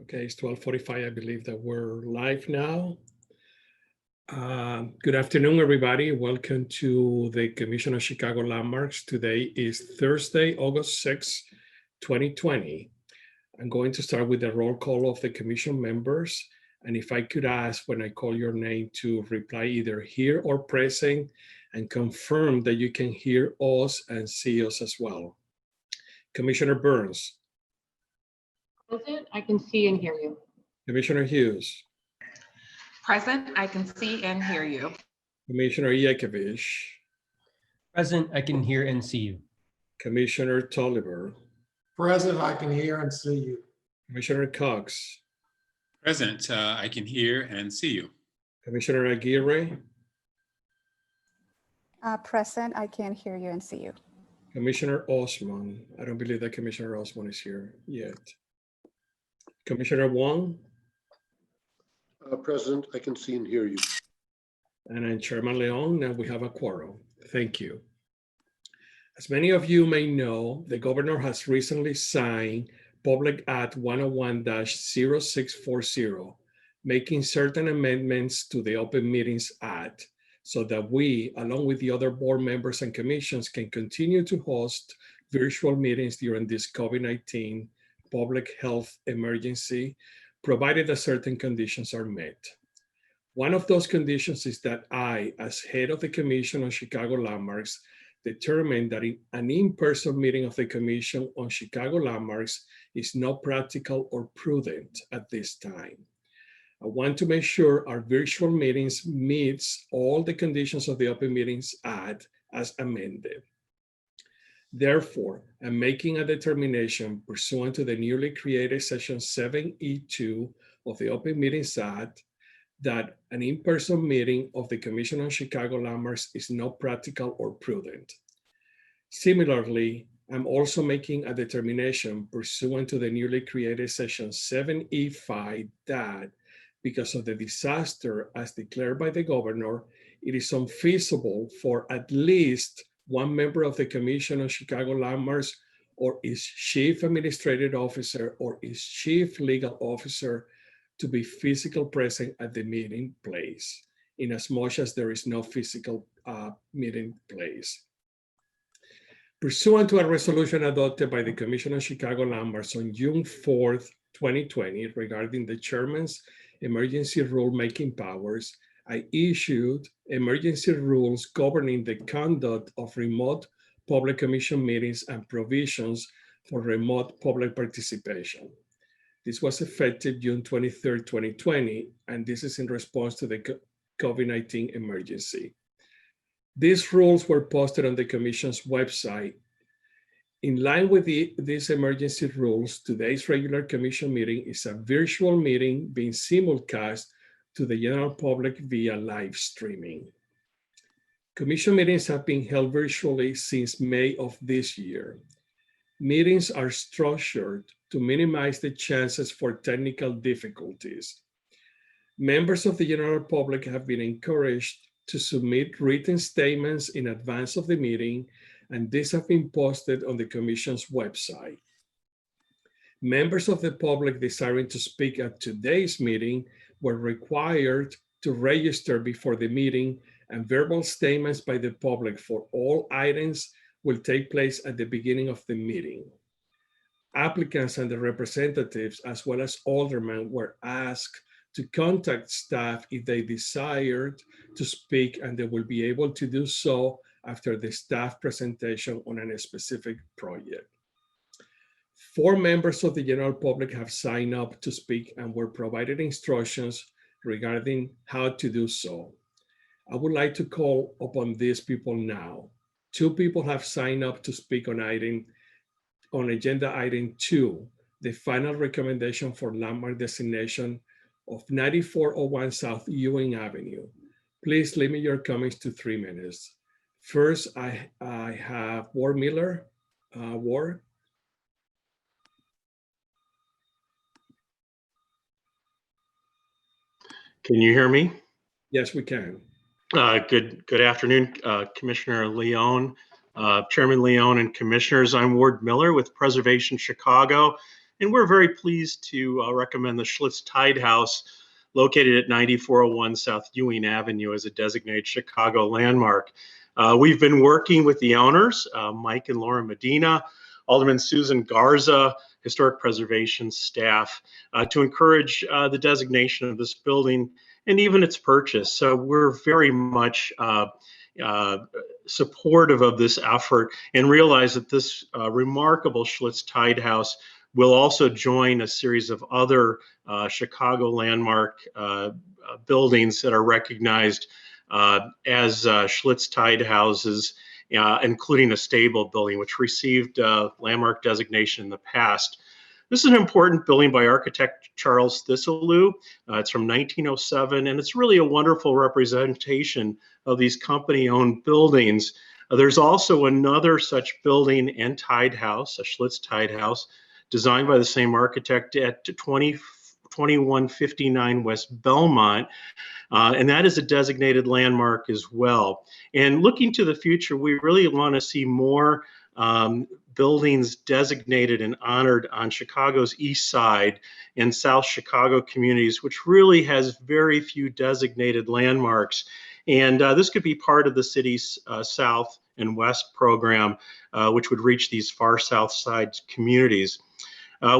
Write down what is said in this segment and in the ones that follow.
Okay, it's 12:45. I believe that we're live now. Good afternoon, everybody. Welcome to the Commission of Chicago Landmarks. Today is Thursday, August 6, 2020. I'm going to start with the roll call of the commission members. And if I could ask when I call your name to reply either here or present and confirm that you can hear us and see us as well. Commissioner Burns. Present, I can see and hear you. Commissioner Hughes. Present, I can see and hear you. Commissioner Yakovich. Present, I can hear and see you. Commissioner Tolliver. Present, I can hear and see you. Commissioner Cox. Present, I can hear and see you. Commissioner Aguirre. Present, I can hear you and see you. Commissioner Osman. I don't believe that Commissioner Osman is here yet. Commissioner Wong. President, I can see and hear you. And I'm Chairman Leon, and we have a quorum. Thank you. As many of you may know, the governor has recently signed Public Act 101-0640, making certain amendments to the Open Meetings Act so that we, along with the other board members and commissions, can continue to host virtual meetings during this COVID-19 public health emergency, provided that certain conditions are met. One of those conditions is that I, as head of the Commission on Chicago Landmarks, determined that an in-person meeting of the Commission on Chicago Landmarks is not practical or prudent at this time. I want to make sure our virtual meetings meets all the conditions of the Open Meetings Act as amended. Therefore, I'm making a determination pursuant to the newly created Section 7E2 of the Open Meetings Act that an in-person meeting of the Commission on Chicago Landmarks is not practical or prudent. Similarly, I'm also making a determination pursuant to the newly created Section 7E5 that because of the disaster as declared by the governor, it is unfeasible for at least one member of the Commission on Chicago Landmarks or its chief administrative officer or its chief legal officer to be physically present at the meeting place, in as much as there is no physical meeting place. Pursuant to a resolution adopted by the Commission on Chicago Landmarks on June 4th, 2020, regarding the chairman's emergency rulemaking powers, I issued emergency rules governing the conduct of remote public commission meetings and provisions for remote public participation. This was effective June 23, 2020, and this is in response to the COVID-19 emergency. These rules were posted on the Commission's website. In line with these emergency rules, today's regular Commission meeting is a virtual meeting being simulcast to the general public via live streaming. Commission meetings have been held virtually since May of this year. Meetings are structured to minimize the chances for technical difficulties. Members of the general public have been encouraged to submit written statements in advance of the meeting, and these have been posted on the Commission's website. Members of the public desiring to speak at today's meeting were required to register before the meeting, and verbal statements by the public for all items will take place at the beginning of the meeting. Applicants and the representatives, as well as aldermen, were asked to contact staff if they desired to speak, and they will be able to do so after the staff presentation on a specific project. 4 members of the general public have signed up to speak and were provided instructions regarding how to do so. I would like to call upon these people now. 2 people have signed up to speak on agenda item 2, the final recommendation for landmark designation of 9401 South Ewing Avenue. Please limit your comments to 3 minutes. First, I have Ward Miller. Ward. Can you hear me? Yes, we can. Good afternoon, Commissioner Leon, Chairman Leon, and Commissioners. I'm Ward Miller with Preservation Chicago, And we're very pleased to recommend the Schlitz Tide House located at 9401 South Ewing Avenue as a designated Chicago landmark. We've been working with the owners, Mike and Laura Medina, Alderman Susan Garza, Historic Preservation staff, to encourage the designation of this building and even its purchase. So we're very much supportive of this effort and realize that this remarkable Schlitz Tide House will also join a series of other Chicago landmark buildings that are recognized as Schlitz Tide houses, including a stable building, which received landmark designation in the past. This is an important building by architect Charles Thistlew. It's from 1907, and it's really a wonderful representation of these company-owned buildings. There's also another such building and tide house, a Schlitz Tide House, designed by the same architect at 2159 West Belmont. And that is a designated landmark as well. And looking to the future, we really want to see more buildings designated and honored on Chicago's east side and South Chicago communities, which really has very few designated landmarks. And this could be part of the city's South and West program, which would reach these far South side communities.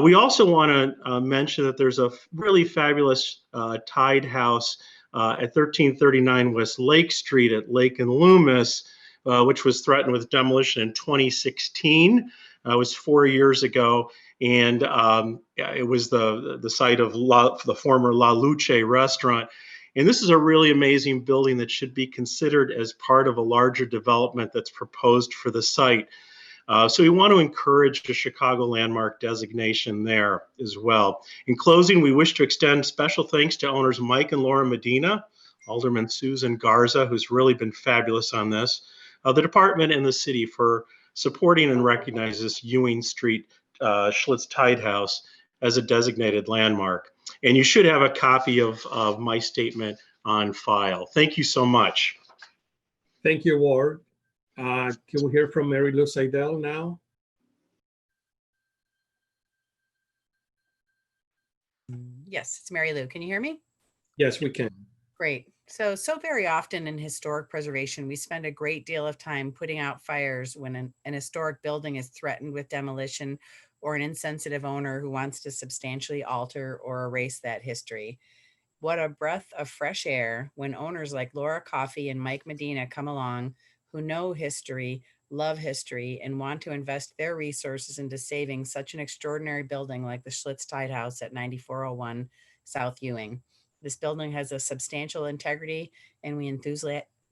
We also want to mention that there's a really fabulous tide house at 1339 West Lake Street at Lake and Loomis, which was threatened with demolition in 2016. It was 4 years ago, and it was the site of the former La Luce restaurant. And this is a really amazing building that should be considered as part of a larger development that's proposed for the site. So we want to encourage a Chicago landmark designation there as well. In closing, we wish to extend special thanks to owners Mike and Laura Medina, Alderman Susan Garza, who's really been fabulous on this, the department and the city for supporting and recognizing this Ewing Street Schlitz Tide House as a designated landmark. And you should have a copy of my statement on file. Thank you so much. Thank you, Ward. Can we hear from Mary Lou Seidel now? Yes, it's Mary Lou. Can you hear me? Yes, we can. Great. So very often in historic preservation, we spend a great deal of time putting out fires when an historic building is threatened with demolition or an insensitive owner who wants to substantially alter or erase that history. What a breath of fresh air when owners like Laura Coffey and Mike Medina come along who know history, love history, and want to invest their resources into saving such an extraordinary building like the Schlitz Tide House at 9401 South Ewing. This building has a substantial integrity, and we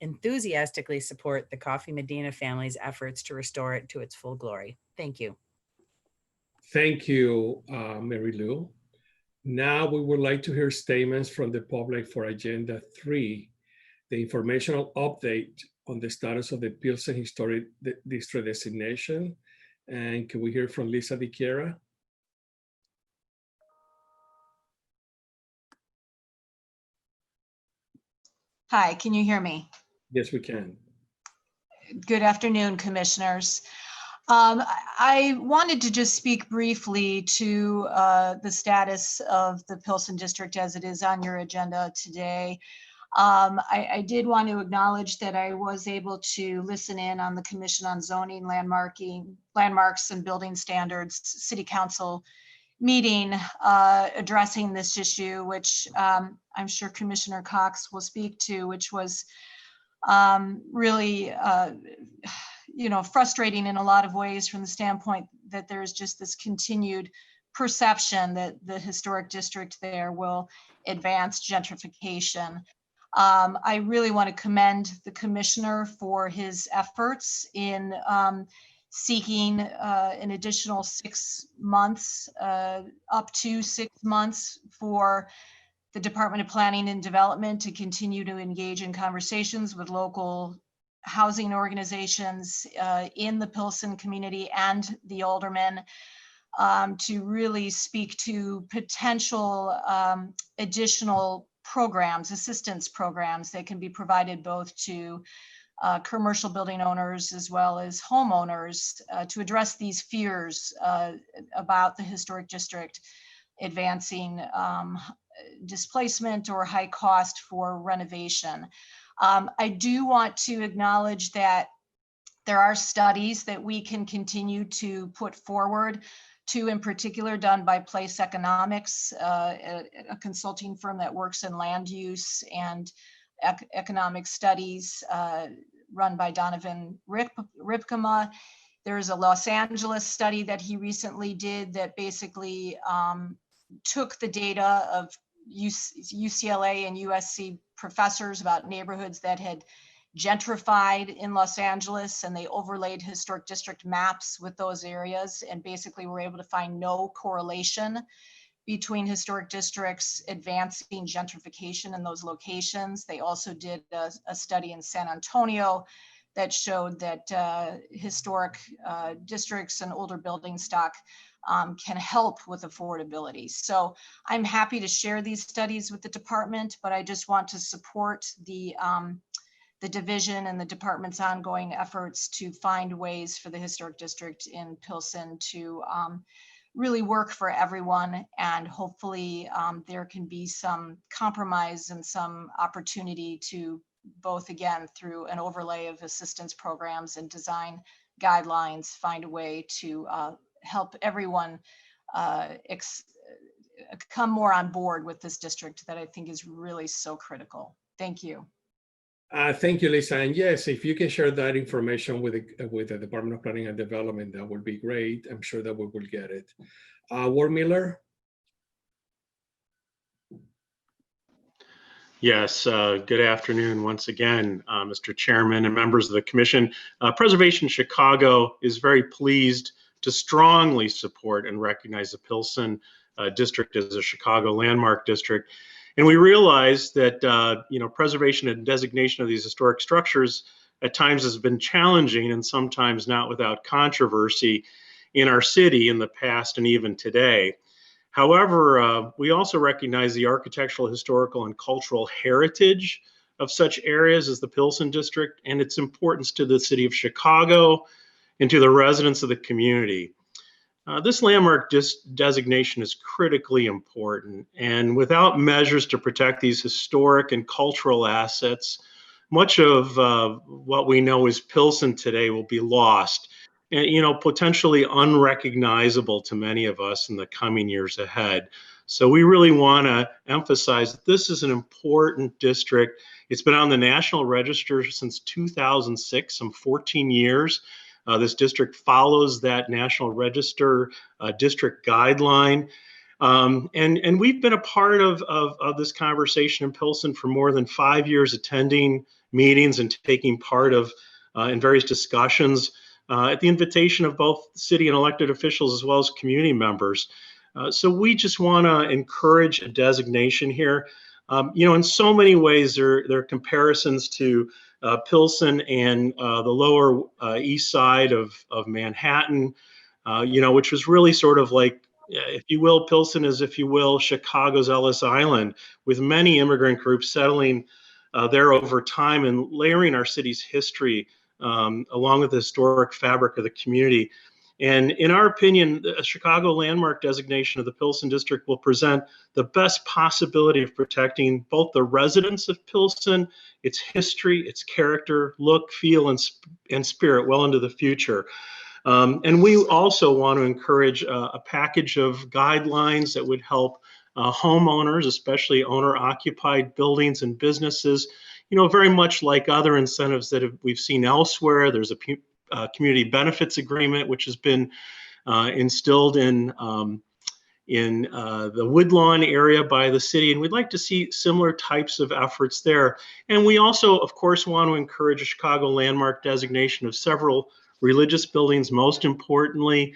enthusiastically support the Coffey Medina family's efforts to restore it to its full glory. Thank you. Thank you, Mary Lou. Now we would like to hear statements from the public for Agenda 3, the informational update on the status of the Pilsen Historic District designation. And can we hear from Lisa DiChiara? Hi, can you hear me? Yes, we can. Good afternoon, commissioners. I wanted to just speak briefly to the status of the Pilsen District as it is on your agenda today. I did want to acknowledge that I was able to listen in on the Commission on Zoning, Landmarks and Building Standards City Council meeting addressing this issue, which I'm sure Commissioner Cox will speak to, which was really frustrating in a lot of ways from the standpoint that there's just this continued perception that the historic district there will advance gentrification. I really want to commend the commissioner for his efforts in seeking an additional 6 months, up to 6 months for the Department of Planning and Development to continue to engage in conversations with local housing organizations in the Pilsen community and the aldermen to really speak to potential additional programs, assistance programs that can be provided both to commercial building owners as well as homeowners to address these fears about the historic district advancing displacement or high cost for renovation. I do want to acknowledge that there are studies that we can continue to put forward, two in particular done by Place Economics, a consulting firm that works in land use and economic studies run by Donovan Ripkema. There's a Los Angeles study that he recently did that basically took the data of UCLA and USC professors about neighborhoods that had gentrified in Los Angeles, and they overlaid historic district maps with those areas, and basically were able to find no correlation between historic districts advancing gentrification in those locations. They also did a study in San Antonio that showed that historic districts and older building stock can help with affordability. So I'm happy to share these studies with the department, but I just want to support the division and the department's ongoing efforts to find ways for the historic district in Pilsen to really work for everyone. And hopefully there can be some compromise and some opportunity to both, again, through an overlay of assistance programs and design guidelines, find a way to help everyone come more on board with this district that I think is really so critical. Thank you. Thank you, Lisa. And yes, if you can share that information with the Department of Planning and Development, that would be great. I'm sure that we will get it. Ward Miller? Yes, good afternoon once again, Mr. Chairman and members of the Commission. Preservation Chicago is very pleased to strongly support and recognize the Pilsen District as a Chicago landmark district. And we realize that preservation and designation of these historic structures at times has been challenging and sometimes not without controversy in our city in the past and even today. However, we also recognize the architectural, historical, and cultural heritage of such areas as the Pilsen District and its importance to the city of Chicago and to the residents of the community. This landmark designation is critically important, and without measures to protect these historic and cultural assets, much of what we know as Pilsen today will be lost and, potentially unrecognizable to many of us in the coming years ahead. So we really want to emphasize that this is an important district. It's been on the National Register since 2006, some 14 years. This district follows that National Register district guideline. And we've been a part of this conversation in Pilsen for more than 5 years, attending meetings and taking part of in various discussions at the invitation of both city and elected officials as well as community members. So we just want to encourage a designation here. In so many ways, there are comparisons to Pilsen and the lower east side of Manhattan, which was really sort of like, if you will, Pilsen is, if you will, Chicago's Ellis Island, with many immigrant groups settling there over time and layering our city's history along with the historic fabric of the community. And in our opinion, a Chicago landmark designation of the Pilsen District will present the best possibility of protecting both the residents of Pilsen, its history, its character, look, feel, and spirit well into the future. And we also want to encourage a package of guidelines that would help homeowners, especially owner-occupied buildings and businesses, very much like other incentives that we've seen elsewhere. There's a community benefits agreement, which has been instilled in the Woodlawn area by the city, and we'd like to see similar types of efforts there. And we also, of course, want to encourage a Chicago landmark designation of several religious buildings, most importantly,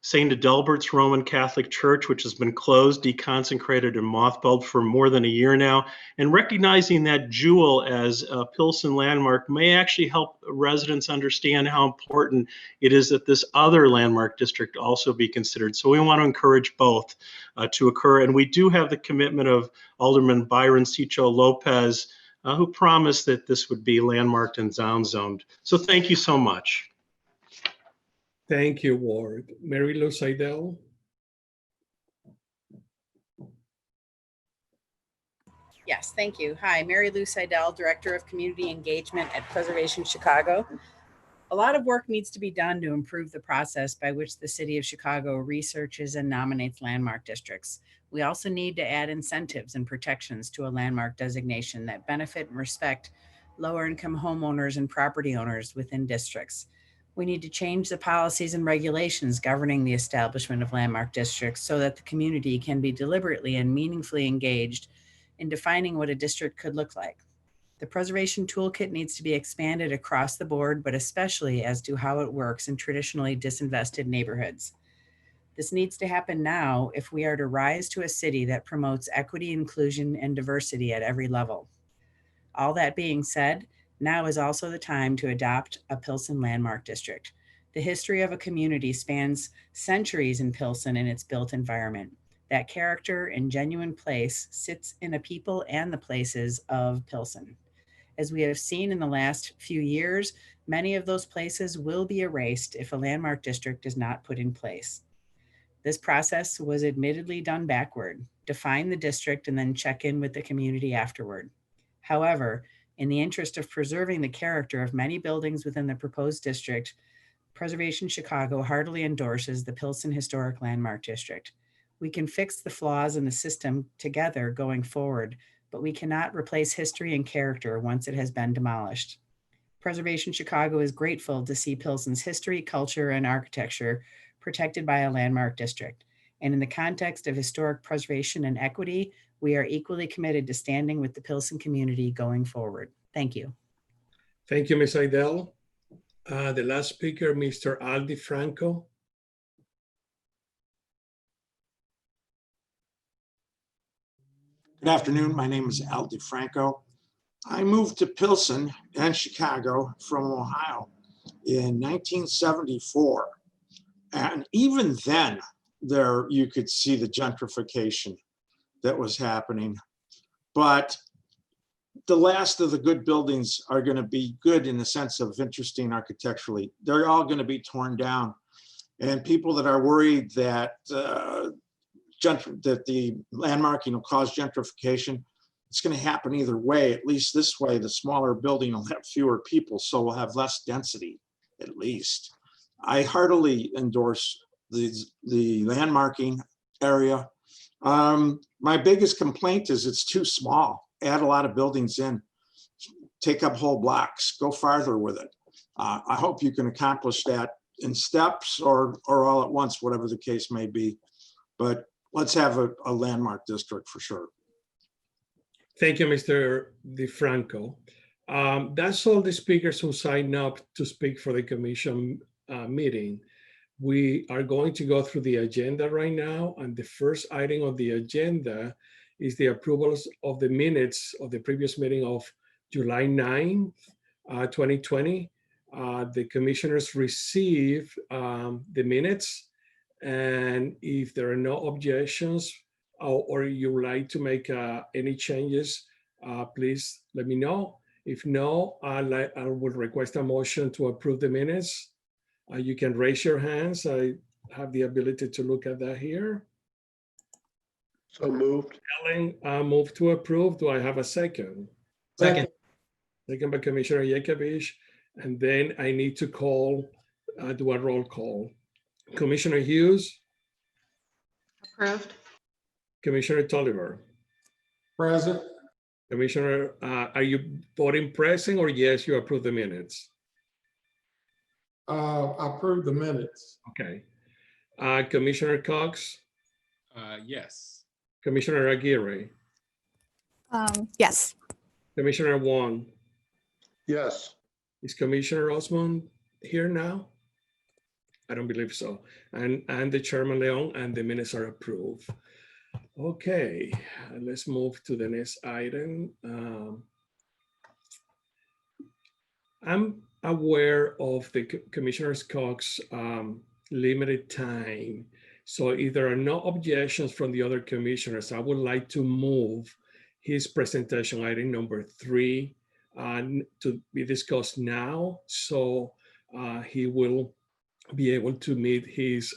St. Adalbert's Roman Catholic Church, which has been closed, deconsecrated, and mothballed for more than a year now. And recognizing that jewel as a Pilsen landmark may actually help residents understand how important it is that this other landmark district also be considered. So we want to encourage both to occur. And we do have the commitment of Alderman Byron Cicho Lopez who promised that this would be landmarked and zoned. So thank you so much. Thank you, Ward. Mary Lou Seidel. Yes, thank you. Hi, Mary Lou Seidel, Director of Community Engagement at Preservation Chicago. A lot of work needs to be done to improve the process by which the City of Chicago researches and nominates landmark districts. We also need to add incentives and protections to a landmark designation that benefit and respect lower-income homeowners and property owners within districts. We need to change the policies and regulations governing the establishment of landmark districts so that the community can be deliberately and meaningfully engaged in defining what a district could look like. The preservation toolkit needs to be expanded across the board, but especially as to how it works in traditionally disinvested neighborhoods. This needs to happen now if we are to rise to a city that promotes equity, inclusion, and diversity at every level. All that being said, now is also the time to adopt a Pilsen landmark district. The history of a community spans centuries in Pilsen and its built environment. That character and genuine place sits in a people and the places of Pilsen. As we have seen in the last few years, many of those places will be erased if a landmark district is not put in place. This process was admittedly done backward. Define the district and then check in with the community afterward. However, in the interest of preserving the character of many buildings within the proposed district, Preservation Chicago heartily endorses the Pilsen Historic Landmark District. We can fix the flaws in the system together going forward, but we cannot replace history and character once it has been demolished. Preservation Chicago is grateful to see Pilsen's history, culture, and architecture protected by a landmark district. And in the context of historic preservation and equity, we are equally committed to standing with the Pilsen community going forward. Thank you. Thank you, Ms. Seidel. The last speaker, Mr. Aldi Franco. Good afternoon. My name is Al DeFranco. I moved to Pilsen and Chicago from Ohio in 1974. And even then, there you could see the gentrification that was happening. But the last of the good buildings are going to be good in the sense of interesting architecturally. They're all going to be torn down. And people that are worried that that the landmarking will cause gentrification, it's going to happen either way. At least this way, the smaller building will have fewer people, so we'll have less density, at least. I heartily endorse the landmarking area. My biggest complaint is it's too small. Add a lot of buildings in, take up whole blocks, go farther with it. I hope you can accomplish that in steps or all at once, whatever the case may be. But let's have a landmark district for sure. Thank you, Mr. DeFranco. That's all the speakers who signed up to speak for the commission meeting. We are going to go through the agenda right now, and the first item of the agenda is the approvals of the minutes of the previous meeting of July 9th, 2020. The commissioners receive the minutes, and if there are no objections or you would like to make any changes, please let me know. If no, I would request a motion to approve the minutes. You can raise your hands. I have the ability to look at that here. So moved. Ellen, move to approve. Do I have a second? Second. Second by Commissioner Yekovich. And then I need to do a roll call. Commissioner Hughes, Approved. Commissioner Tolliver, Present. Commissioner, are you voting present or yes, you approve the minutes? Approve the minutes. Okay. Commissioner Cox, Yes. Commissioner Aguirre, Yes. Commissioner Wong. Yes. Is Commissioner Osmond here now? I don't believe so. And the Chairman Leon, and the minutes are approved. Okay, let's move to the next item. I'm aware of the Commissioner Cox limited time. So if there are no objections from the other commissioners, I would like to move his presentation, item number 3, to be discussed now. So he will be able to meet his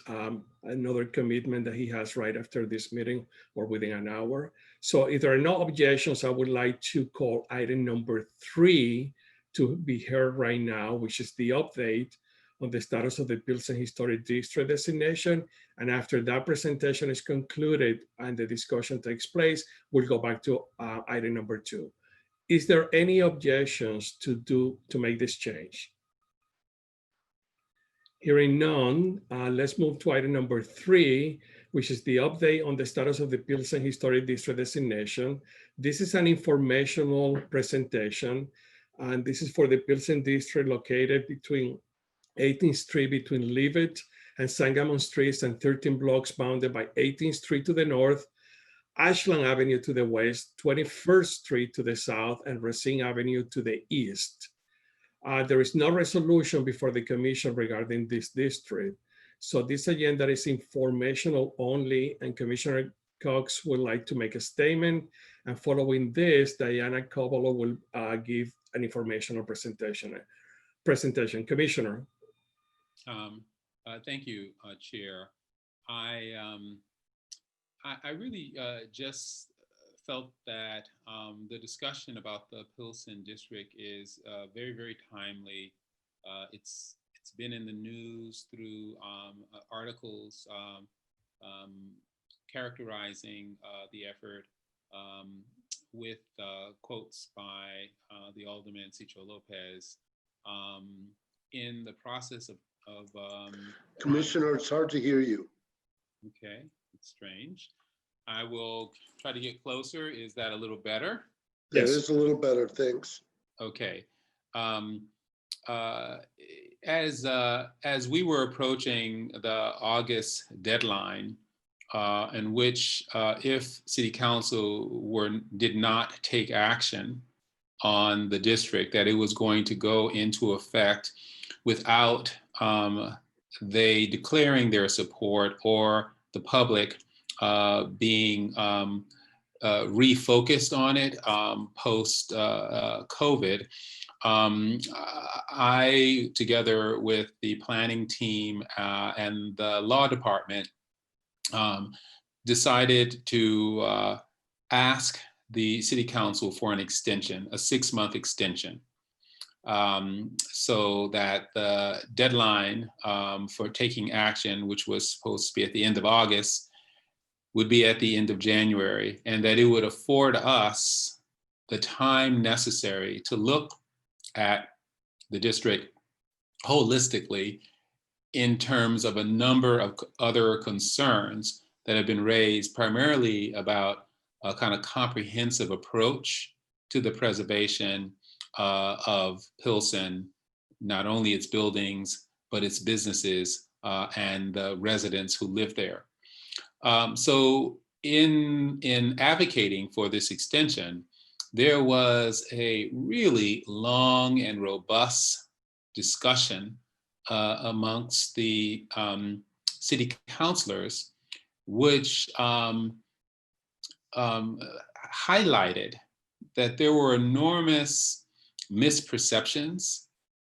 another commitment that he has right after this meeting or within an hour. So if there are no objections, I would like to call item number 3 to be heard right now, which is the update on the status of the Pilsen Historic District designation. And after that presentation is concluded and the discussion takes place, we'll go back to item number 2. Is there any objections to make this change? Hearing none, let's move to item number 3, which is the update on the status of the Pilsen Historic District designation. This is an informational presentation, and this is for the Pilsen District located between 18th Street between Leavitt and Sangamon Streets and 13 blocks bounded by 18th Street to the north, Ashland Avenue to the west, 21st Street to the south, and Racine Avenue to the east. There is no resolution before the commission regarding this district. So this agenda is informational only, and Commissioner Cox would like to make a statement. And following this, Diana Cobolo will give an informational presentation. Commissioner. Thank you, Chair. I really just felt that the discussion about the Pilsen District is very, very timely. It's been in the news through articles characterizing the effort with quotes by the Alderman Cicho Lopez in the process of Commissioner, it's hard to hear you. Okay, it's strange. I will try to get closer. Is that a little better? Yes, it is a little better. Thanks. Okay. As we were approaching the August deadline, in which if City Council did not take action on the district, that it was going to go into effect without they declaring their support or the public being refocused on it post COVID. I, together with the planning team and the law department, decided to ask the City Council for an extension, a 6-month extension, so that the deadline for taking action, which was supposed to be at the end of August, would be at the end of January, and that it would afford us the time necessary to look at the district holistically in terms of a number of other concerns that have been raised, primarily about a kind of comprehensive approach to the preservation of Pilsen, not only its buildings, but its businesses and the residents who live there. So in advocating for this extension, there was a really long and robust discussion amongst the city councilors, which highlighted that there were enormous misperceptions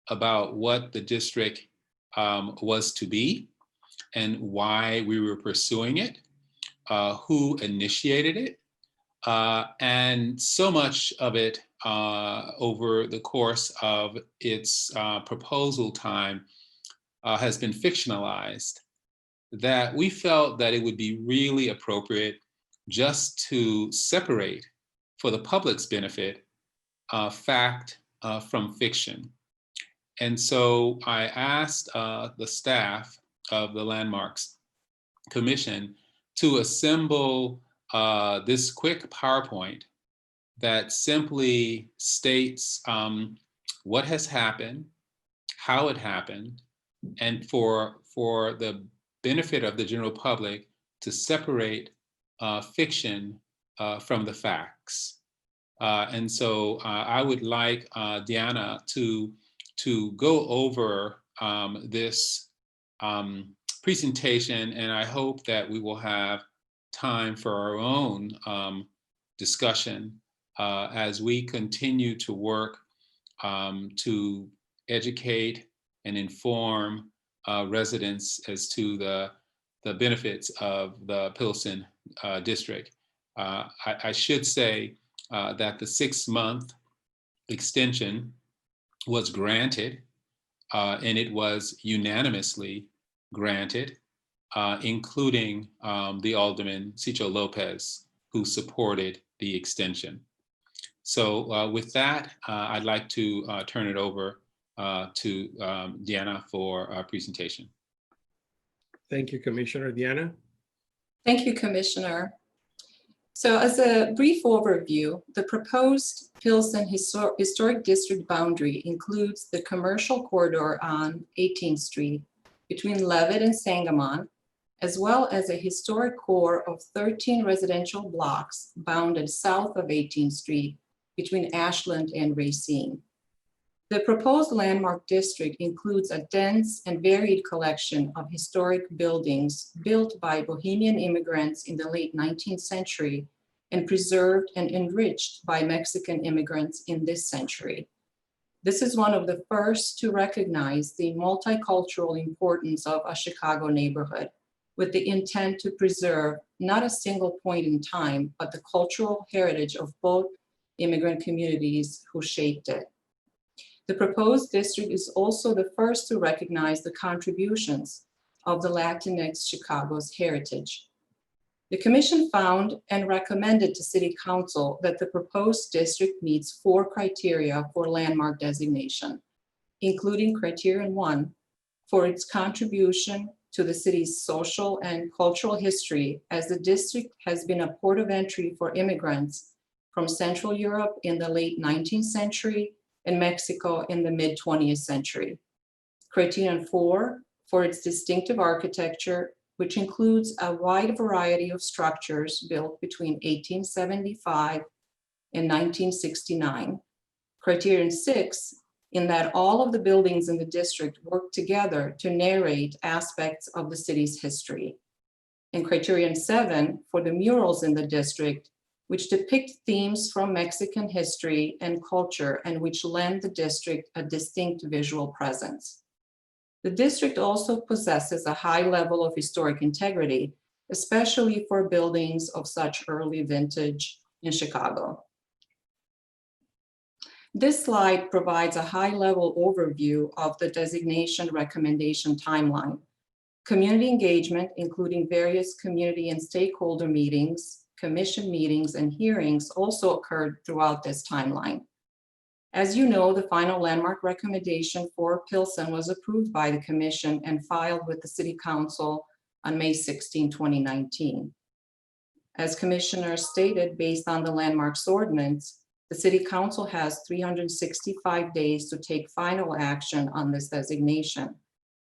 about what the district was to be and why we were pursuing it, who initiated it, and so much of it over the course of its proposal time has been fictionalized, that we felt that it would be really appropriate just to separate, for the public's benefit, fact from fiction. And so I asked the staff of the Landmarks Commission to assemble this quick PowerPoint that simply states what has happened, how it happened, and for the benefit of the general public to separate fiction from the facts. And so I would like Diana to go over this presentation, and I hope that we will have time for our own discussion as we continue to work to educate and inform residents as to the benefits of the Pilsen District. I should say that the 6-month extension was granted, and it was unanimously granted, including the Alderman Cicho Lopez, who supported the extension. So with that, I'd like to turn it over to Deanna for a presentation. Thank you, Commissioner. Deanna? Thank you, Commissioner. So as a brief overview, the proposed Pilsen Historic District boundary includes the commercial corridor on 18th Street between Levitt and Sangamon, as well as a historic core of 13 residential blocks bounded south of 18th Street between Ashland and Racine. The proposed landmark district includes a dense and varied collection of historic buildings built by Bohemian immigrants in the late 19th century and preserved and enriched by Mexican immigrants in this century. This is one of the first to recognize the multicultural importance of a Chicago neighborhood, with the intent to preserve not a single point in time, but the cultural heritage of both immigrant communities who shaped it. The proposed district is also the first to recognize the contributions of the Latinx Chicago's heritage. The Commission found and recommended to City Council that the proposed district meets 4 criteria for landmark designation, including criterion 1 for its contribution to the city's social and cultural history, as the district has been a port of entry for immigrants from Central Europe in the late 19th century and Mexico in the mid 20th century. Criterion 4 for its distinctive architecture, which includes a wide variety of structures built between 1875 and 1969. Criterion 6, in that all of the buildings in the district work together to narrate aspects of the city's history. And criterion 7 for the murals in the district, which depict themes from Mexican history and culture and which lend the district a distinct visual presence. The district also possesses a high level of historic integrity, especially for buildings of such early vintage in Chicago. This slide provides a high-level overview of the designation recommendation timeline. Community engagement, including various community and stakeholder meetings, commission meetings, and hearings also occurred throughout this timeline. As you know, the final landmark recommendation for Pilsen was approved by the Commission and filed with the City Council on May 16, 2019. As Commissioner stated, based on the landmarks ordinance, the City Council has 365 days to take final action on this designation.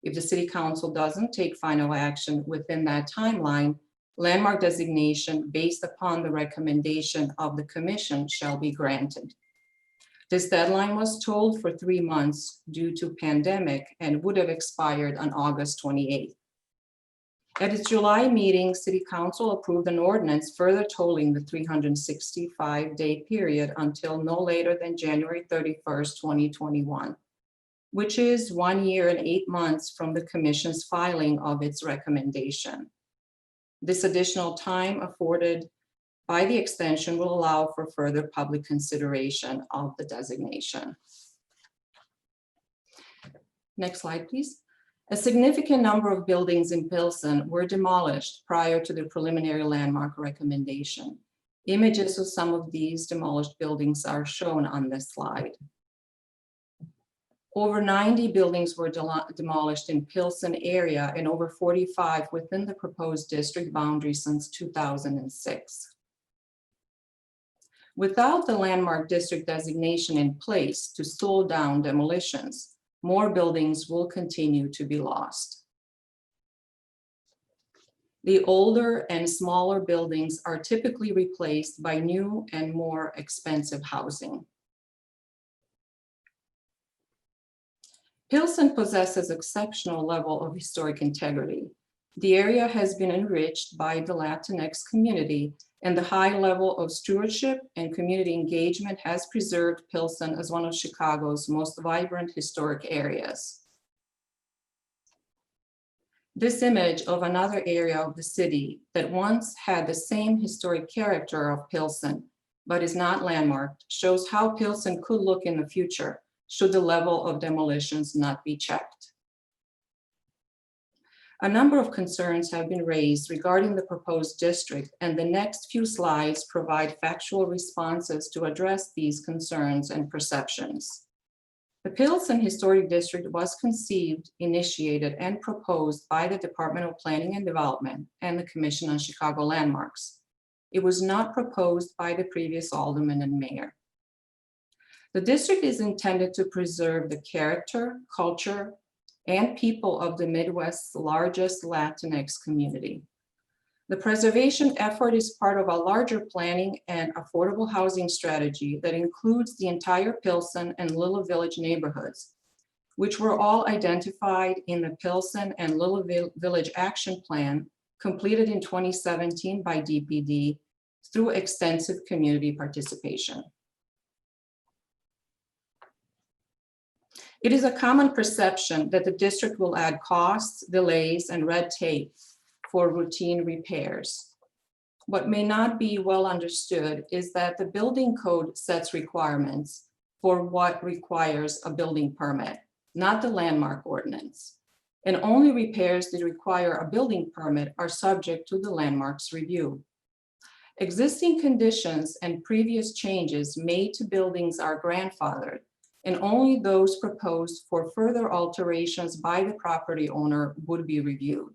If the City Council doesn't take final action within that timeline, landmark designation based upon the recommendation of the Commission shall be granted. This deadline was told for 3 months due to pandemic and would have expired on August 28th. At its July meeting, City Council approved an ordinance further tolling the 365-day period until no later than January 31st, 2021, which is 1 year and 8 months from the Commission's filing of its recommendation. This additional time afforded by the extension will allow for further public consideration of the designation. Next slide, please. A significant number of buildings in Pilsen were demolished prior to the preliminary landmark recommendation. Images of some of these demolished buildings are shown on this slide. Over 90 buildings were demolished in Pilsen area and over 45 within the proposed district boundary since 2006. Without the landmark district designation in place to slow down demolitions, more buildings will continue to be lost. The older and smaller buildings are typically replaced by new and more expensive housing. Pilsen possesses exceptional level of historic integrity. The area has been enriched by the Latinx community, and the high level of stewardship and community engagement has preserved Pilsen as one of Chicago's most vibrant historic areas. This image of another area of the city that once had the same historic character of Pilsen, but is not landmarked, shows how Pilsen could look in the future should the level of demolitions not be checked. A number of concerns have been raised regarding the proposed district, and the next few slides provide factual responses to address these concerns and perceptions. The Pilsen Historic District was conceived, initiated, and proposed by the Department of Planning and Development and the Commission on Chicago Landmarks. It was not proposed by the previous alderman and mayor. The district is intended to preserve the character, culture, and people of the Midwest's largest Latinx community. The preservation effort is part of a larger planning and affordable housing strategy that includes the entire Pilsen and Little Village neighborhoods, which were all identified in the Pilsen and Little Village Action Plan completed in 2017 by DPD through extensive community participation. It is a common perception that the district will add costs, delays, and red tape for routine repairs. What may not be well understood is that the building code sets requirements for what requires a building permit, not the landmark ordinance. And only repairs that require a building permit are subject to the landmarks review. Existing conditions and previous changes made to buildings are grandfathered, and only those proposed for further alterations by the property owner would be reviewed.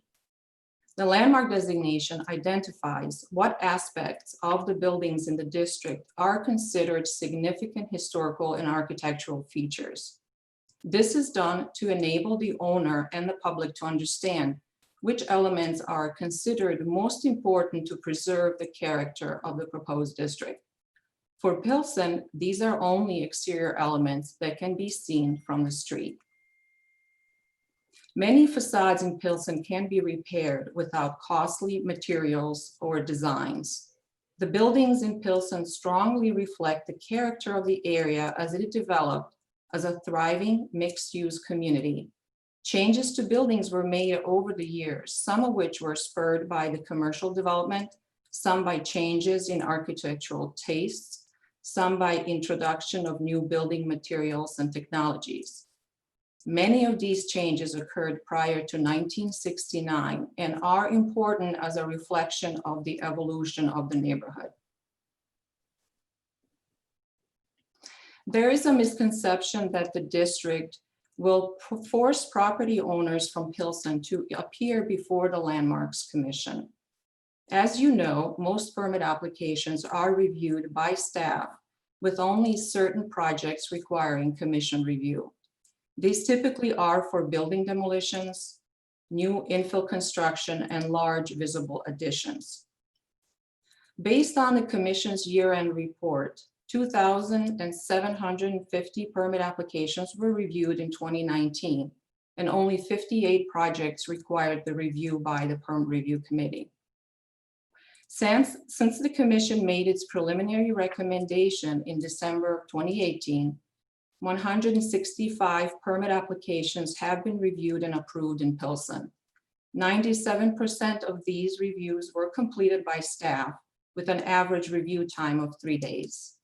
The landmark designation identifies what aspects of the buildings in the district are considered significant historical and architectural features. This is done to enable the owner and the public to understand which elements are considered most important to preserve the character of the proposed district. For Pilsen, these are only exterior elements that can be seen from the street. Many facades in Pilsen can be repaired without costly materials or designs. The buildings in Pilsen strongly reflect the character of the area as it developed as a thriving mixed-use community. Changes to buildings were made over the years, some of which were spurred by the commercial development, some by changes in architectural tastes, some by introduction of new building materials and technologies. Many of these changes occurred prior to 1969 and are important as a reflection of the evolution of the neighborhood. There is a misconception that the district will force property owners from Pilsen to appear before the Landmarks Commission. As you know, most permit applications are reviewed by staff with only certain projects requiring commission review. These typically are for building demolitions, new infill construction, and large visible additions. Based on the commission's year-end report, 2,750 permit applications were reviewed in 2019, and only 58 projects required the review by the Permit Review Committee. Since the commission made its preliminary recommendation in December of 2018, 165 permit applications have been reviewed and approved in Pilsen. 97% of these reviews were completed by staff with an average review time of 3 days.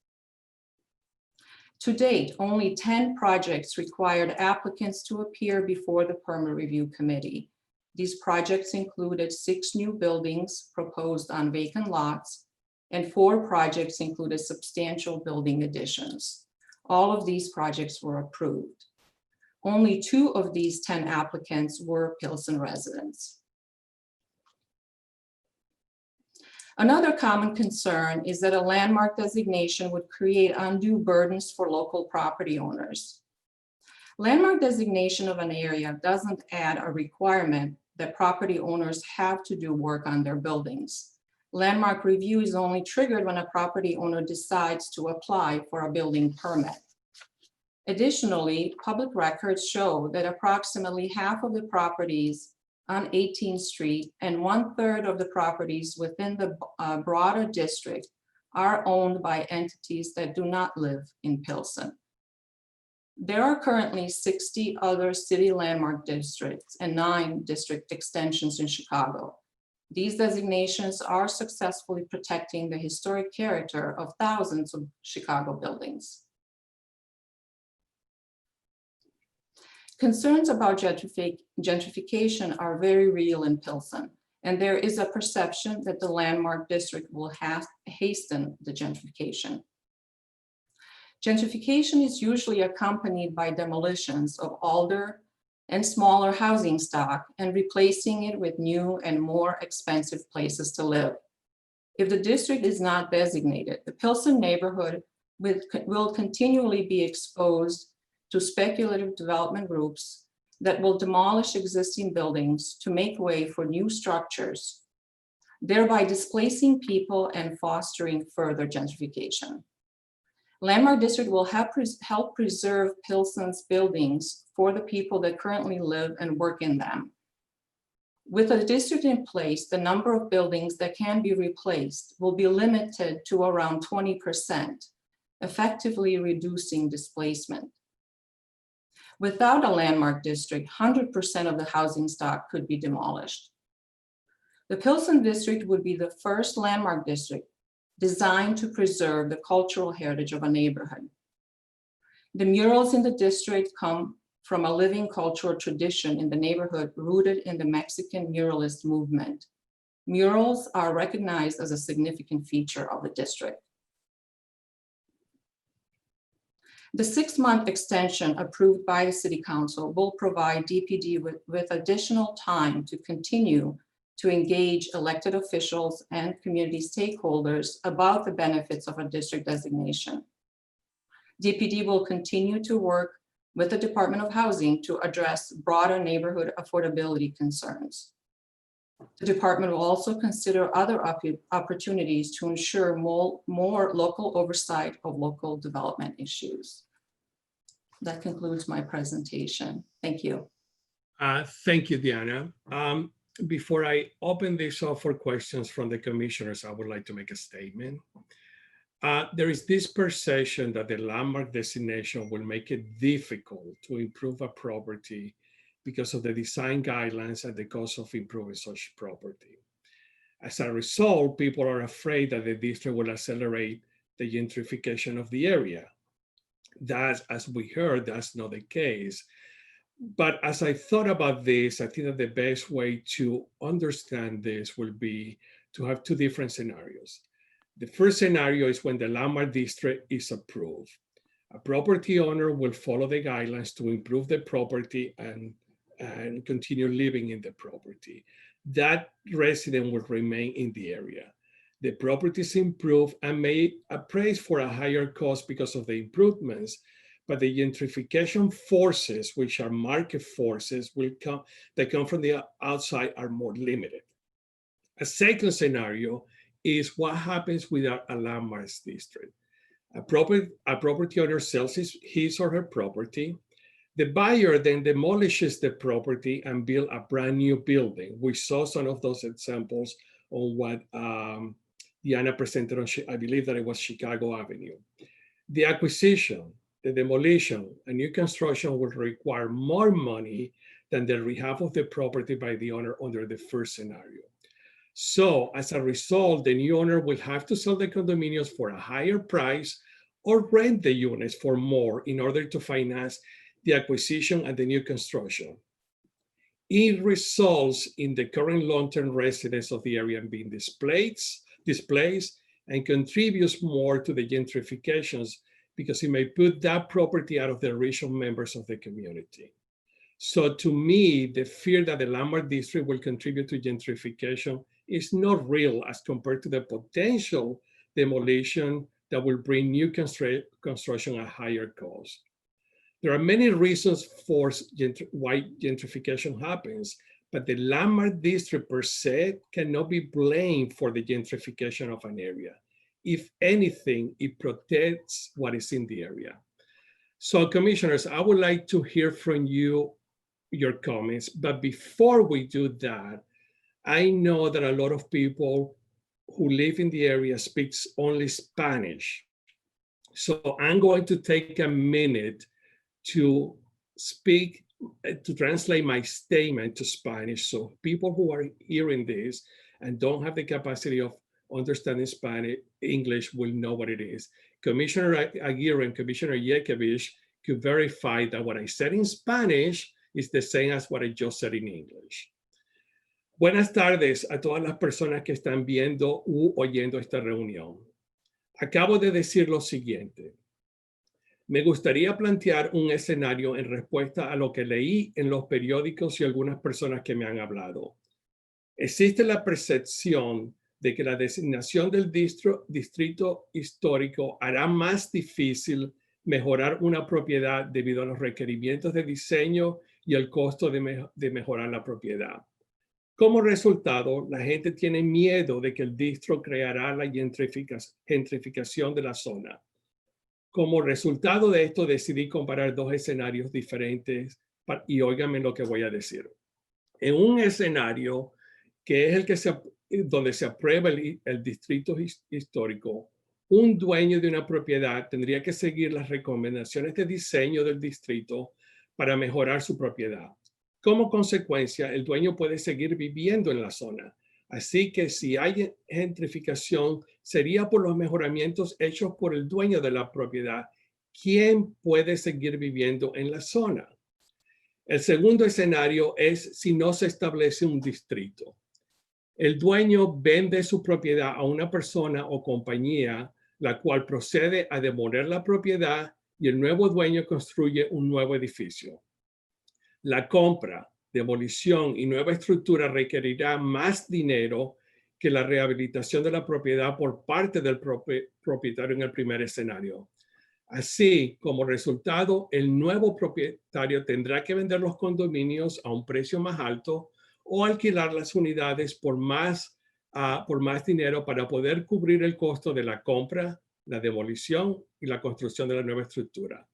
To date, only 10 projects required applicants to appear before the Permit Review Committee. These projects included 6 new buildings proposed on vacant lots, and 4 projects included substantial building additions. All of these projects were approved. Only 2 of these 10 applicants were Pilsen residents. Another common concern is that a landmark designation would create undue burdens for local property owners. Landmark designation of an area doesn't add a requirement that property owners have to do work on their buildings. Landmark review is only triggered when a property owner decides to apply for a building permit. Additionally, public records show that approximately half of the properties on 18th Street, and 1/3 of the properties within the broader district are owned by entities that do not live in Pilsen. There are currently 60 other city landmark districts and 9 district extensions in Chicago. These designations are successfully protecting the historic character of thousands of Chicago buildings. Concerns about gentrification are very real in Pilsen, and there is a perception that the landmark district will hasten the gentrification. Gentrification is usually accompanied by demolitions of older and smaller housing stock and replacing it with new and more expensive places to live. If the district is not designated, the Pilsen neighborhood will continually be exposed to speculative development groups that will demolish existing buildings to make way for new structures, thereby displacing people and fostering further gentrification. Landmark District will help preserve Pilsen's buildings for the people that currently live and work in them. With a district in place, the number of buildings that can be replaced will be limited to around 20%, effectively reducing displacement. Without a landmark district, 100% of the housing stock could be demolished. The Pilsen district would be the first landmark district designed to preserve the cultural heritage of a neighborhood. The murals in the district come from a living cultural tradition in the neighborhood rooted in the Mexican muralist movement. Murals are recognized as a significant feature of the district. The 6-month extension approved by the City Council will provide DPD with additional time to continue to engage elected officials and community stakeholders about the benefits of a district designation. DPD will continue to work with the Department of Housing to address broader neighborhood affordability concerns. The department will also consider other opportunities to ensure more local oversight of local development issues. That concludes my presentation. Thank you. Thank you, Diana. Before I open this up for questions from the commissioners, I would like to make a statement. There is this perception that the landmark designation will make it difficult to improve a property because of the design guidelines and the cost of improving such property. As a result, people are afraid that the district will accelerate the gentrification of the area. That, as we heard, that's not the case. But as I thought about this, I think that the best way to understand this will be to have 2 different scenarios. The first scenario is when the landmark district is approved. A property owner will follow the guidelines to improve the property and continue living in the property. That resident will remain in the area. The property is improved and may appraise for a higher cost because of the improvements, but the gentrification forces, which are market forces, that come from the outside are more limited. A second scenario is what happens with a landmark district. A property owner sells his or her property. The buyer then demolishes the property and builds a brand new building. We saw some of those examples on what Diana presented on, I believe that it was Chicago Avenue. The acquisition, the demolition, and new construction will require more money than the rehab of the property by the owner under the first scenario. So as a result, the new owner will have to sell the condominiums for a higher price or rent the units for more in order to finance the acquisition and the new construction. It results in the current long-term residents of the area being displaced and contributes more to the gentrifications because it may put that property out of the original members of the community. So to me, the fear that the landmark district will contribute to gentrification is not real as compared to the potential demolition that will bring new construction at higher cost. There are many reasons for why gentrification happens, but the landmark district per se cannot be blamed for the gentrification of an area. If anything, it protects what is in the area. So commissioners, I would like to hear from you your comments. But before we do that, I know that a lot of people who live in the area speaks only Spanish. So I'm going to take a minute to translate my statement to Spanish. So people who are hearing this and don't have the capacity of understanding English will know what it is. Commissioner Aguirre and Commissioner Yekovich could verify that what I said in Spanish is the same as what I just said in English. Buenas tardes a todas las personas que están viendo u oyendo esta reunión. Acabo de decir lo siguiente. Me gustaría plantear un escenario en respuesta a lo que leí en los periódicos y algunas personas que me han hablado. Existe la percepción de que la designación del distrito histórico hará más difícil mejorar una propiedad debido a los requerimientos de diseño y el costo de mejorar la propiedad. Como resultado, la gente tiene miedo de que el distro creará la gentrificación de la zona. Como resultado de esto, decidí comparar dos escenarios diferentes y óigame lo que voy a decir. En un escenario que es el que donde se aprueba el distrito histórico, un dueño de una propiedad tendría que seguir las recomendaciones de diseño del distrito para mejorar su propiedad. Como consecuencia, el dueño puede seguir viviendo en la zona. Así que si hay gentrificación, sería por los mejoramientos hechos por el dueño de la propiedad, quien puede seguir viviendo en la zona. El segundo escenario es si no se establece un distrito. El dueño vende su propiedad a una persona o compañía, la cual procede a demoler la propiedad y el nuevo dueño construye un nuevo edificio. La compra, demolición y nueva estructura requerirá más dinero que la rehabilitación de la propiedad por parte del propietario en el primer escenario. Así, como resultado, el nuevo propietario tendrá que vender los condominios a un precio más alto o alquilar las unidades por más dinero para poder cubrir el costo de la compra, la demolición y la construcción de la nueva estructura.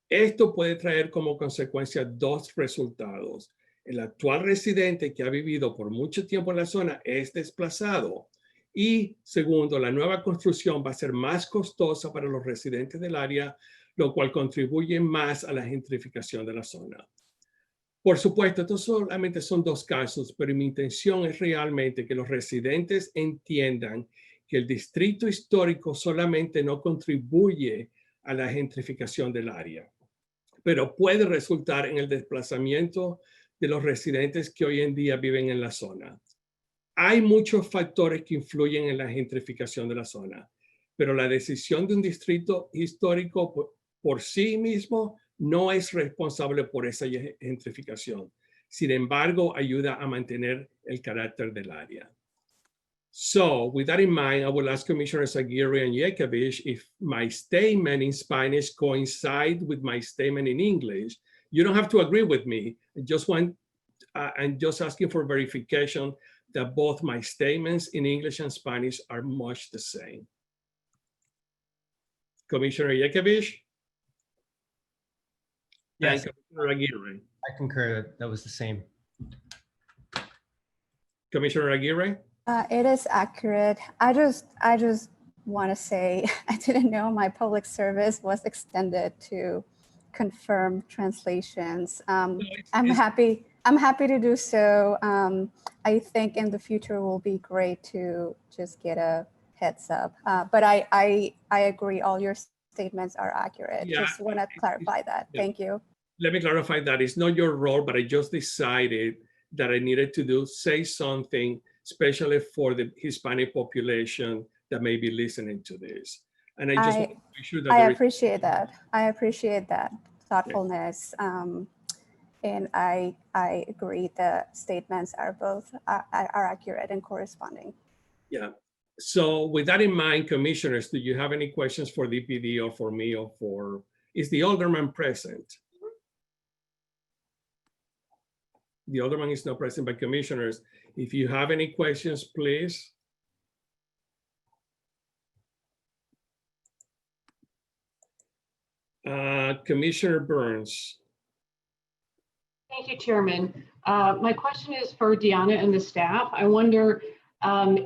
Esto puede traer como consecuencia dos resultados. El actual residente que ha vivido por mucho tiempo en la zona es desplazado. Y segundo, la nueva construcción va a ser más costosa para los residentes del área, lo cual contribuye más a la gentrificación de la zona. Por supuesto, estos solamente son dos casos, pero mi intención es realmente que los residentes entiendan que el distrito histórico solamente no contribuye a la gentrificación del área, pero puede resultar en el desplazamiento de los residentes que hoy en día viven en la zona. Hay muchos factores que influyen en la gentrificación de la zona, pero la decisión de un distrito histórico por sí mismo no es responsable por esa gentrificación. Sin embargo, ayuda a mantener el carácter del área. So, with that in mind, I will ask Commissioners Aguirre and Yekovich if my statement in Spanish coincide with my statement in English. You don't have to agree with me. I'm just asking for verification that both my statements in English and Spanish are much the same. Commissioner Yekovich? Yes, And Commissioner Aguirre. I concur. That was the same. Commissioner Aguirre? It is accurate. I just want to say I didn't know my public service was extended to confirm translations. I'm happy to do so. I think in the future will be great to just get a heads up. But I agree, all your statements are accurate. Yeah, just want to clarify that. yeah. Thank you. Let me clarify that. It's not your role, but I just decided that I needed to say something, especially for the Hispanic population that may be listening to this. And I just want to make sure that I appreciate that. I appreciate that thoughtfulness. And I agree the statements are both are accurate and corresponding. Yeah. So with that in mind, commissioners, do you have any questions for DPD or for me or for, is the alderman present? The alderman is not present, but commissioners, if you have any questions, please. Commissioner Burns. Thank you, Chairman. My question is for Deanna and the staff. I wonder,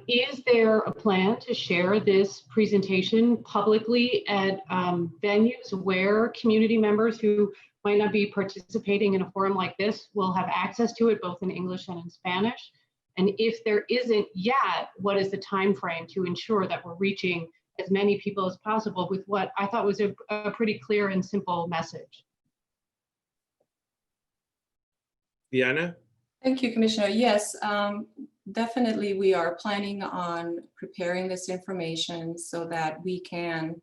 is there a plan to share this presentation publicly at venues where community members who might not be participating in a forum like this will have access to it both in English and in Spanish? And if there isn't yet, what is the time frame to ensure that we're reaching as many people as possible with what I thought was a pretty clear and simple message? Diana? Thank you, Commissioner. Yes, definitely we are planning on preparing this information so that we can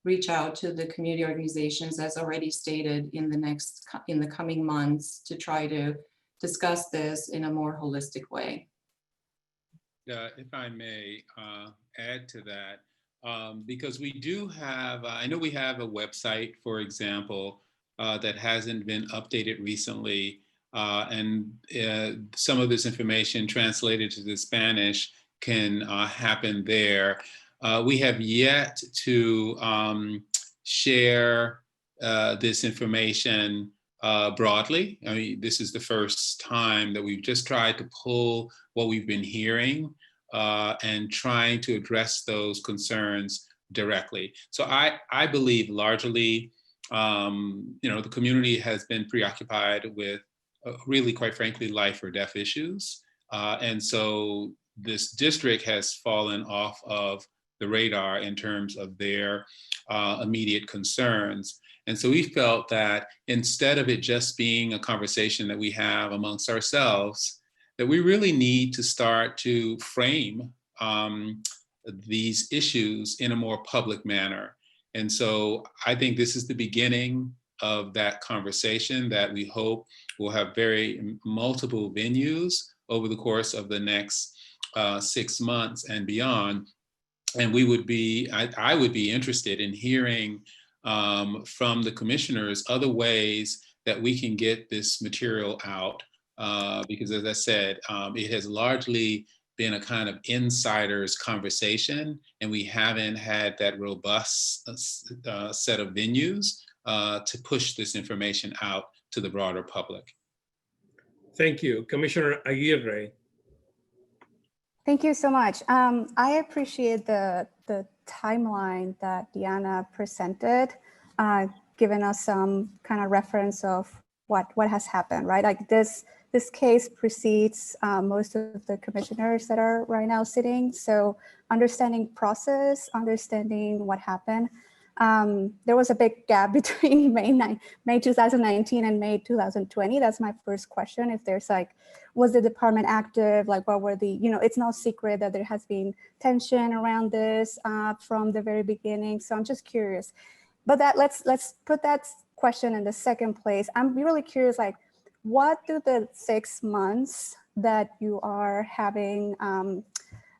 reach out to the community organizations, as already stated, in the coming months, to try to discuss this in a more holistic way. If I may add to that, because we do have, I know we have a website, for example, that hasn't been updated recently. And some of this information translated to the Spanish can happen there. We have yet to share this information broadly. I mean, this is the first time that we've just tried to pull what we've been hearing and trying to address those concerns directly. So I believe largely, the community has been preoccupied with really, quite frankly, life or death issues. And so this district has fallen off of the radar in terms of their immediate concerns. And so we felt that instead of it just being a conversation that we have amongst ourselves, that we really need to start to frame these issues in a more public manner. And so I think this is the beginning of that conversation that we hope will have very multiple venues over the course of the next 6 months and beyond. And we would be, I would be interested in hearing from the commissioners other ways that we can get this material out. Because as I said, it has largely been a kind of insiders conversation, and we haven't had that robust set of venues to push this information out to the broader public. Thank you. Commissioner Aguirre. Thank you so much. I appreciate the timeline that Diana presented, giving us some kind of reference of what has happened, right? Like this case precedes most of the commissioners that are right now sitting. So understanding process, understanding what happened. There was a big gap between May 2019 and May 2020. That's my first question. If there's like, was the department active? Like what were the, it's no secret that there has been tension around this from the very beginning. So I'm just curious. But let's put that question in the second place. I'm really curious, like, what do the 6 months that you are having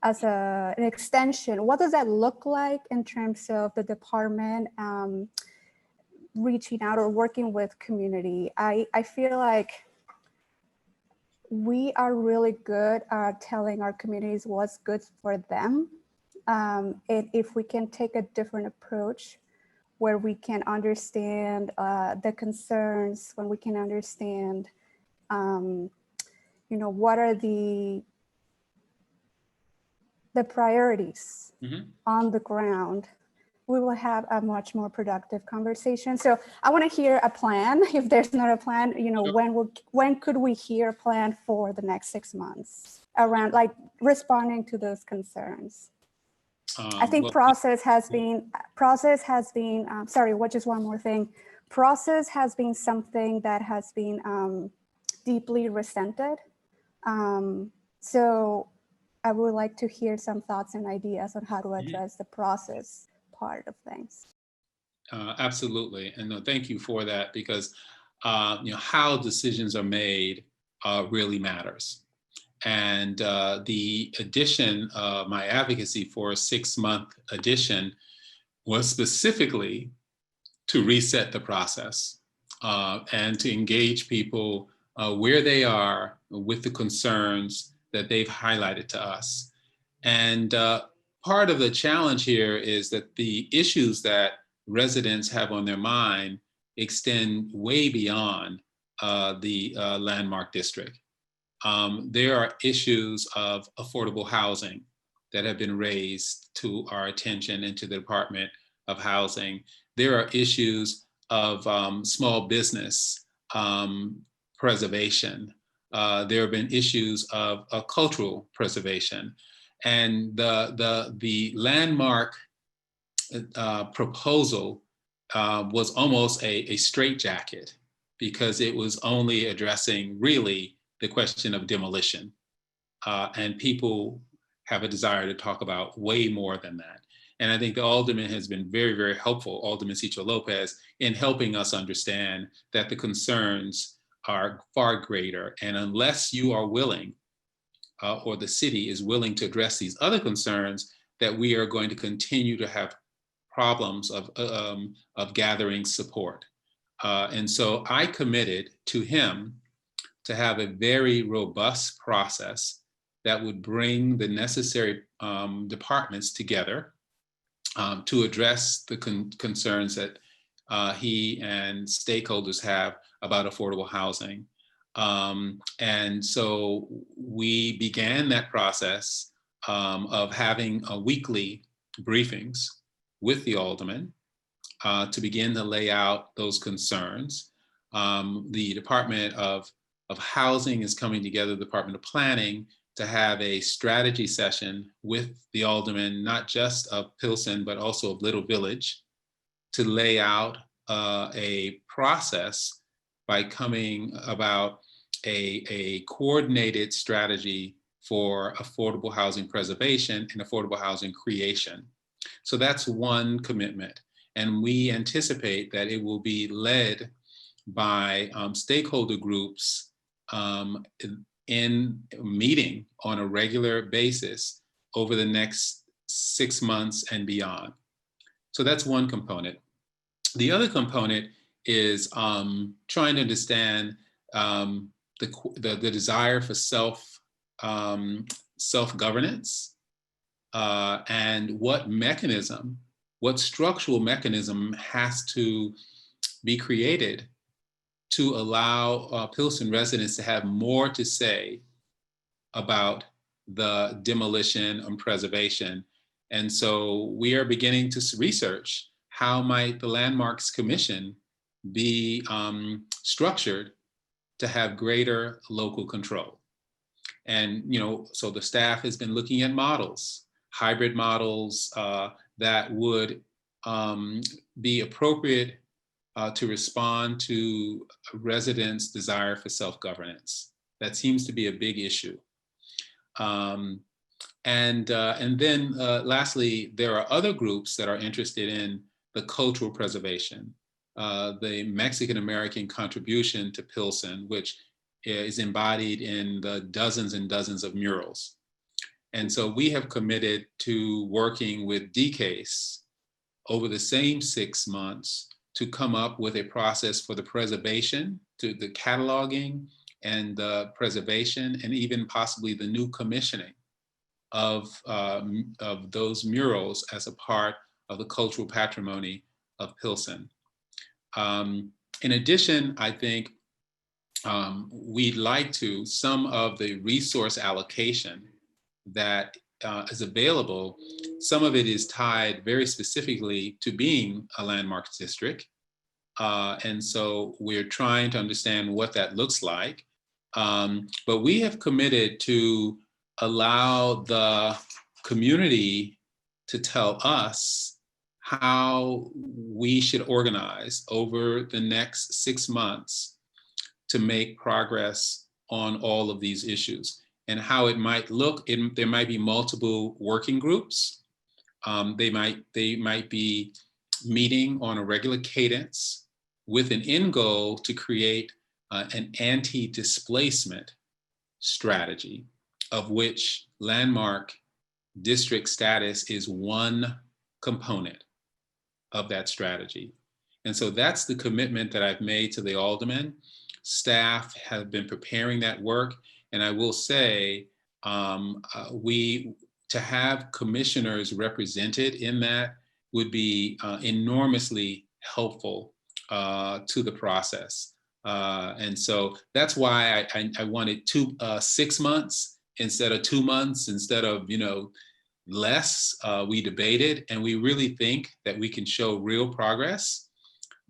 as an extension, what does that look like in terms of the department reaching out or working with community? I feel like we are really good at telling our communities what's good for them. And if we can take a different approach where we can understand the concerns, when we can understand, what are the priorities on the ground, we will have a much more productive conversation. So I want to hear a plan. If there's not a plan, when could we hear a plan for the next 6 months around like responding to those concerns? I think process has been, sorry, just one more thing. Process has been something that has been deeply resented. So I would like to hear some thoughts and ideas on how to address the process part of things. Absolutely, and no, thank you for that, because how decisions are made really matters. And the addition of my advocacy for a 6-month addition was specifically to reset the process and to engage people where they are with the concerns that they've highlighted to us. And part of the challenge here is that the issues that residents have on their mind extend way beyond the landmark district. There are issues of affordable housing that have been raised to our attention and to the Department of Housing. There are issues of small business preservation. There have been issues of cultural preservation. And the landmark proposal was almost a straitjacket, because it was only addressing really the question of demolition. And people have a desire to talk about way more than that. And I think the Alderman has been very, very helpful, Alderman Cicho Lopez, in helping us understand that the concerns are far greater. And unless you are willing, or the city is willing to address these other concerns, that we are going to continue to have problems of gathering support. And so I committed to him to have a very robust process that would bring the necessary departments together to address the concerns that he and stakeholders have about affordable housing. And so we began that process of having weekly briefings with the aldermen to begin to lay out those concerns. The Department of Housing is coming together, the Department of Planning, to have a strategy session with the aldermen, not just of Pilsen, but also of Little Village, to lay out a process by coming about a coordinated strategy for affordable housing preservation and affordable housing creation. So that's one commitment. And we anticipate that it will be led by stakeholder groups in meeting on a regular basis over the next 6 months and beyond. So that's one component. The other component is trying to understand the desire for self-governance and what structural mechanism has to be created to allow Pilsen residents to have more to say about the demolition and preservation. And so we are beginning to research how might the Landmarks Commission be structured to have greater local control. And so the staff has been looking at models, hybrid models that would be appropriate to respond to residents' desire for self-governance. That seems to be a big issue. And then lastly, there are other groups that are interested in the cultural preservation, the Mexican-American contribution to Pilsen, which is embodied in the dozens and dozens of murals. And so we have committed to working with DCASE over the same 6 months to come up with a process for the preservation, to the cataloging and the preservation, and even possibly the new commissioning of those murals as a part of the cultural patrimony of Pilsen. In addition, I think we'd like to, some of the resource allocation that is available, some of it is tied very specifically to being a landmarks district. And so we're trying to understand what that looks like. But we have committed to allow the community to tell us how we should organize over the next 6 months to make progress on all of these issues, and how it might look. There might be multiple working groups. They might be meeting on a regular cadence with an end goal to create an anti-displacement strategy, of which landmark district status is one component of that strategy. And so that's the commitment that I've made to the aldermen. Staff have been preparing that work. And I will say, to have commissioners represented in that would be enormously helpful to the process. And so that's why I wanted 6 months instead of 2 months, instead of, less. We debated, and we really think that we can show real progress,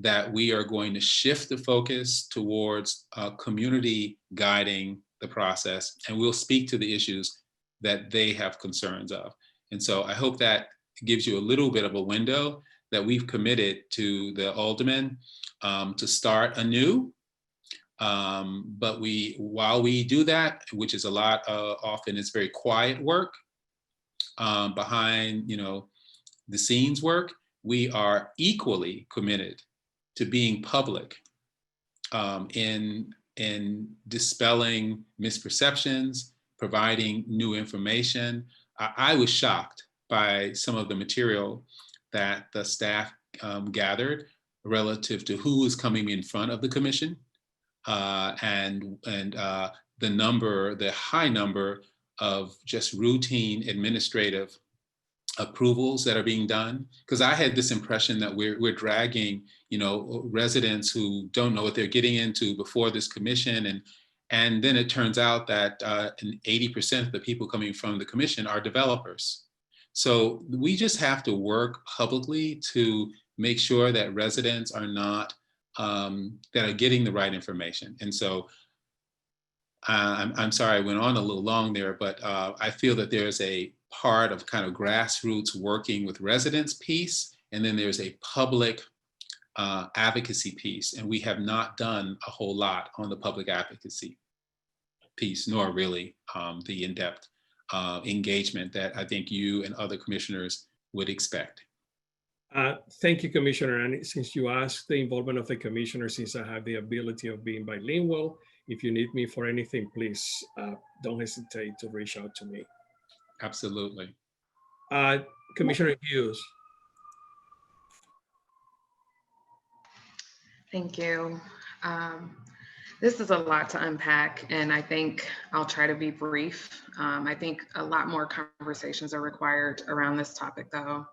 that we are going to shift the focus towards community guiding the process, and we'll speak to the issues that they have concerns of. And so I hope that gives you a little bit of a window that we've committed to the aldermen to start anew. But while we do that, which is a lot, often it's very quiet work behind, the scenes work, we are equally committed to being public in dispelling misperceptions, providing new information. I was shocked by some of the material that the staff gathered relative to who is coming in front of the commission and the high number of just routine administrative approvals that are being done. Because I had this impression that we're dragging, residents who don't know what they're getting into before this commission, and then it turns out that 80% of the people coming from the commission are developers. So we just have to work publicly to make sure that residents are not, that are getting the right information. And so I'm sorry I went on a little long there, but I feel that there's a part of kind of grassroots working with residents piece, and then there's a public advocacy piece, and we have not done a whole lot on the public advocacy piece, nor really the in-depth engagement that I think you and other commissioners would expect. Thank you, Commissioner. And since you asked the involvement of the commissioner, since I have the ability of being bilingual, if you need me for anything, please don't hesitate to reach out to me. Absolutely. Commissioner Hughes. Thank you. This is a lot to unpack, and I think I'll try to be brief. I think a lot more conversations are required around this topic, though.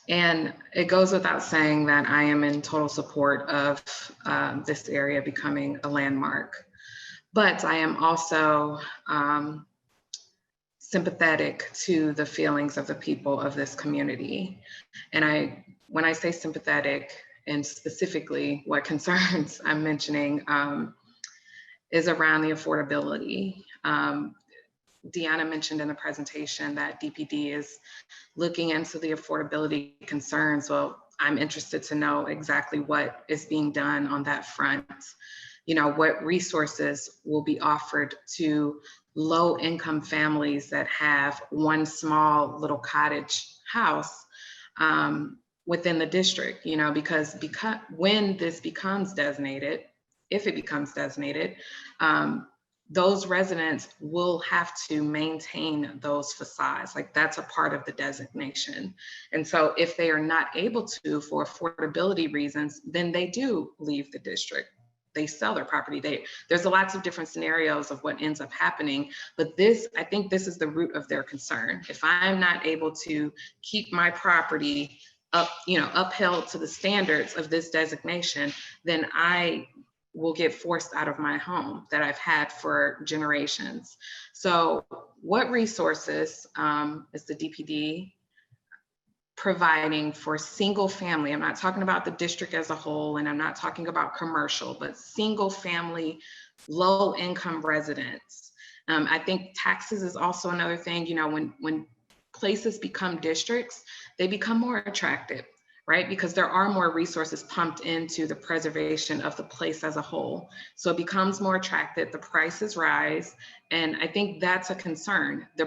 And it goes without saying that I am in total support of this area becoming a landmark. But I am also sympathetic to the feelings of the people of this community. And when I say sympathetic, and specifically what concerns I'm mentioning is around the affordability. Deanna mentioned in the presentation that DPD is looking into the affordability concerns. Well, I'm interested to know exactly what is being done on that front. What resources will be offered to low-income families that have one small little cottage house within the district, because when this becomes designated, if it becomes designated, those residents will have to maintain those facades. Like, that's a part of the designation. And so if they are not able to, for affordability reasons, then they do leave the district. They sell their property. There's lots of different scenarios of what ends up happening, but I think this is the root of their concern. If I'm not able to keep my property upheld to the standards of this designation, then I will get forced out of my home that I've had for generations. So what resources is the DPD providing for single family? I'm not talking about the district as a whole, and I'm not talking about commercial, but single family, low income residents. I think taxes is also another thing. When places become districts, they become more attractive, right? Because there are more resources pumped into the preservation of the place as a whole. So it becomes more attractive, the prices rise, and I think that's a concern. The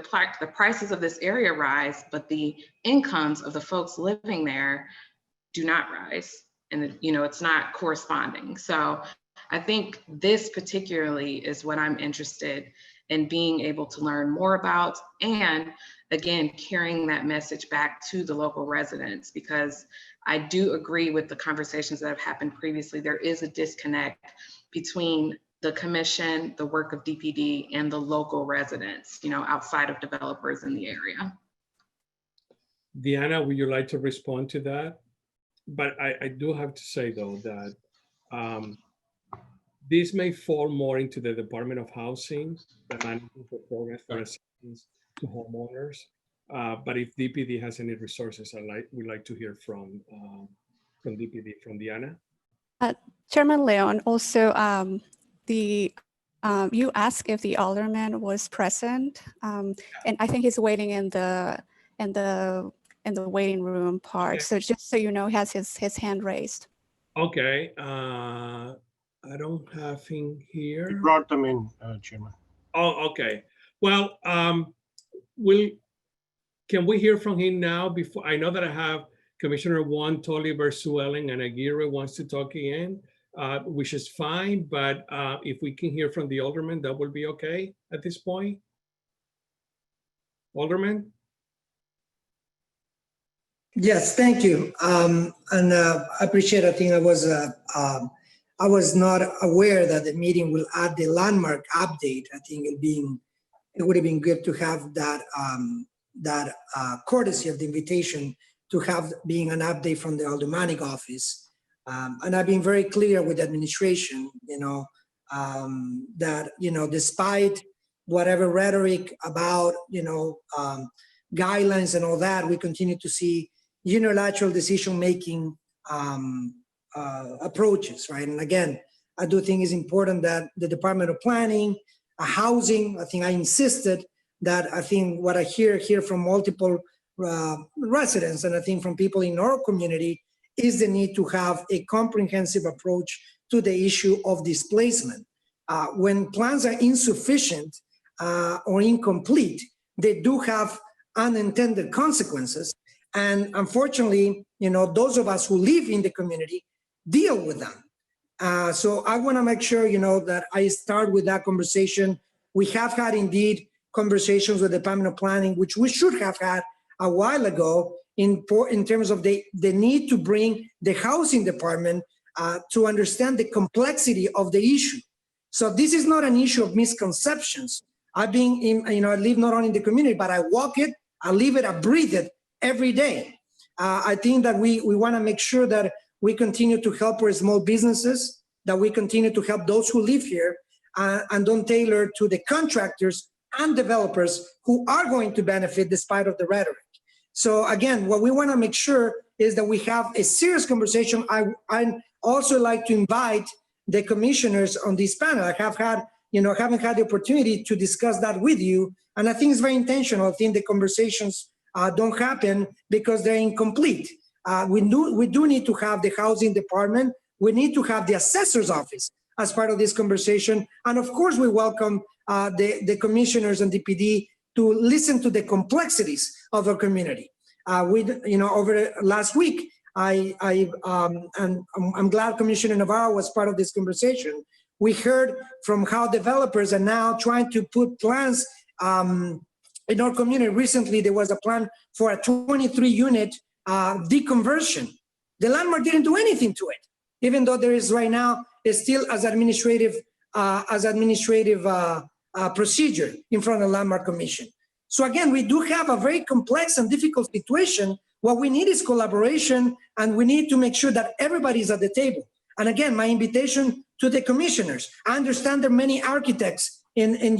prices of this area rise, but the incomes of the folks living there do not rise, and it's not corresponding. So I think this particularly is what I'm interested in being able to learn more about, and again, carrying that message back to the local residents, because I do agree with the conversations that have happened previously. There is a disconnect between the commission, the work of DPD, and the local residents, outside of developers in the area. Deanna, would you like to respond to that? But I do have to say, though, that This may fall more into the Department of Housing, the management for programs for assistance to homeowners. But if DPD has any resources, we'd like to hear from DPD, from Diana. Chairman Leon, also you asked if the alderman was present, and I think he's waiting in the waiting room part. Okay. So just so you know, he has his hand raised. Okay, I don't have him We here. brought them in, Chairman. Oh, okay. Well, can we hear from him now? Before I know that I have Commissioner Juan, Tolliver, Suellen, and Aguirre wants to talk again, which is fine. But if we can hear from the alderman, that will be okay at this point. Alderman? Yes, thank you. I appreciate. I think I was not aware that the meeting will add the landmark update. I think it would have been good to have that courtesy of the invitation to have being an update from the aldermanic office. And I've been very clear with the administration, that, despite whatever rhetoric about, guidelines and all that, we continue to see unilateral decision-making approaches, right? And again, I do think it's important that the Department of Planning, Housing, I think I insisted that I think what I hear from multiple residents, and I think from people in our community, is the need to have a comprehensive approach to the issue of displacement. When plans are insufficient or incomplete, they do have unintended consequences. And unfortunately, those of us who live in the community deal with them. So I want to make sure, that I start with that conversation. We have had indeed conversations with the Department of Planning, which we should have had a while ago in terms of the need to bring the housing department to understand the complexity of the issue. So this is not an issue of misconceptions. I've been I live not only in the community, but I walk it, I live it, I breathe it every day. I think that we want to make sure that we continue to help our small businesses, that we continue to help those who live here, and don't tailor to the contractors and developers who are going to benefit despite of the rhetoric. So again, what we want to make sure is that we have a serious conversation. I also like to invite the commissioners on this panel. I have had, haven't had the opportunity to discuss that with you. And I think it's very intentional. I think the conversations don't happen because they're incomplete. We do need to have the housing department. We need to have the assessor's office as part of this conversation. And of course, we welcome the commissioners and DPD to listen to the complexities of our community. Over last week, and I'm glad Commissioner Navarro was part of this conversation. We heard from how developers are now trying to put plans in our community. Recently, there was a plan for a 23-unit deconversion. The landmark didn't do anything to it, even though there is right now is still as administrative procedure in front of the Landmark Commission. So again, we do have a very complex and difficult situation. What we need is collaboration, and we need to make sure that everybody's at the table. And again, my invitation to the commissioners. I understand there are many architects in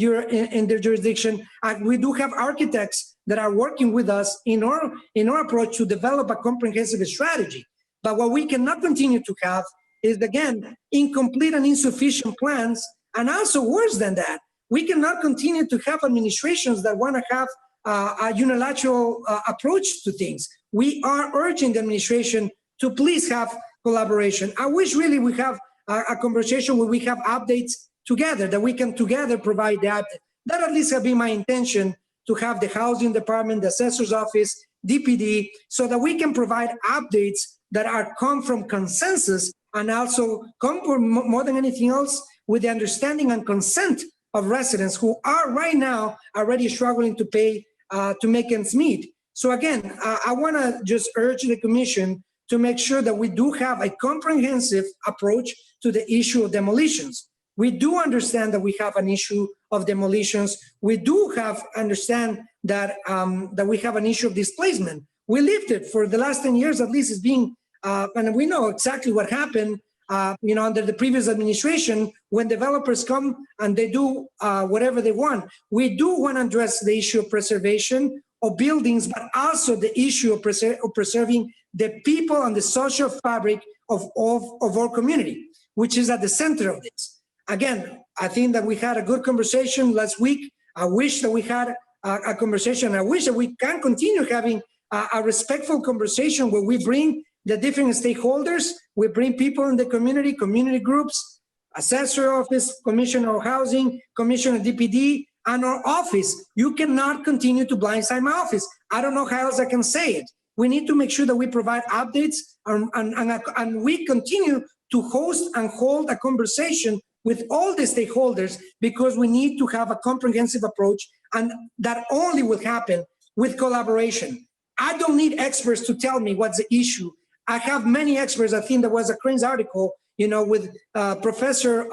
their jurisdiction. We do have architects that are working with us in our approach to develop a comprehensive strategy. But what we cannot continue to have is, again, incomplete and insufficient plans. And also worse than that, we cannot continue to have administrations that want to have a unilateral approach to things. We are urging the administration to please have collaboration. I wish really we have a conversation where we have updates together, that we can together provide that. That at least have been my intention, to have the housing department, the assessor's office, DPD, so that we can provide updates that come from consensus, and also come for more than anything else with the understanding and consent of residents who are right now already struggling to pay, to make ends meet. So again, I want to just urge the commission to make sure that we do have a comprehensive approach to the issue of demolitions. We do understand that we have an issue of demolitions. We do understand that that we have an issue of displacement. We lived it for the last 10 years, at least. It's being, and we know exactly what happened under the previous administration, when developers come and they do whatever they want. We do want to address the issue of preservation of buildings, but also the issue of preserving the people and the social fabric of our community, which is at the center of this. Again, I think that we had a good conversation last week. I wish that we had a conversation. I wish that we can continue having a respectful conversation where we bring the different stakeholders, we bring people in the community, community groups, assessor office, commissioner of housing, commissioner of DPD, and our office. You cannot continue to blindside my office. I don't know how else I can say it. We need to make sure that we provide updates and we continue to host and hold a conversation with all the stakeholders, because we need to have a comprehensive approach, and that only will happen with collaboration. I don't need experts to tell me what's the issue. I have many experts. I think there was a Crane's article, with Professor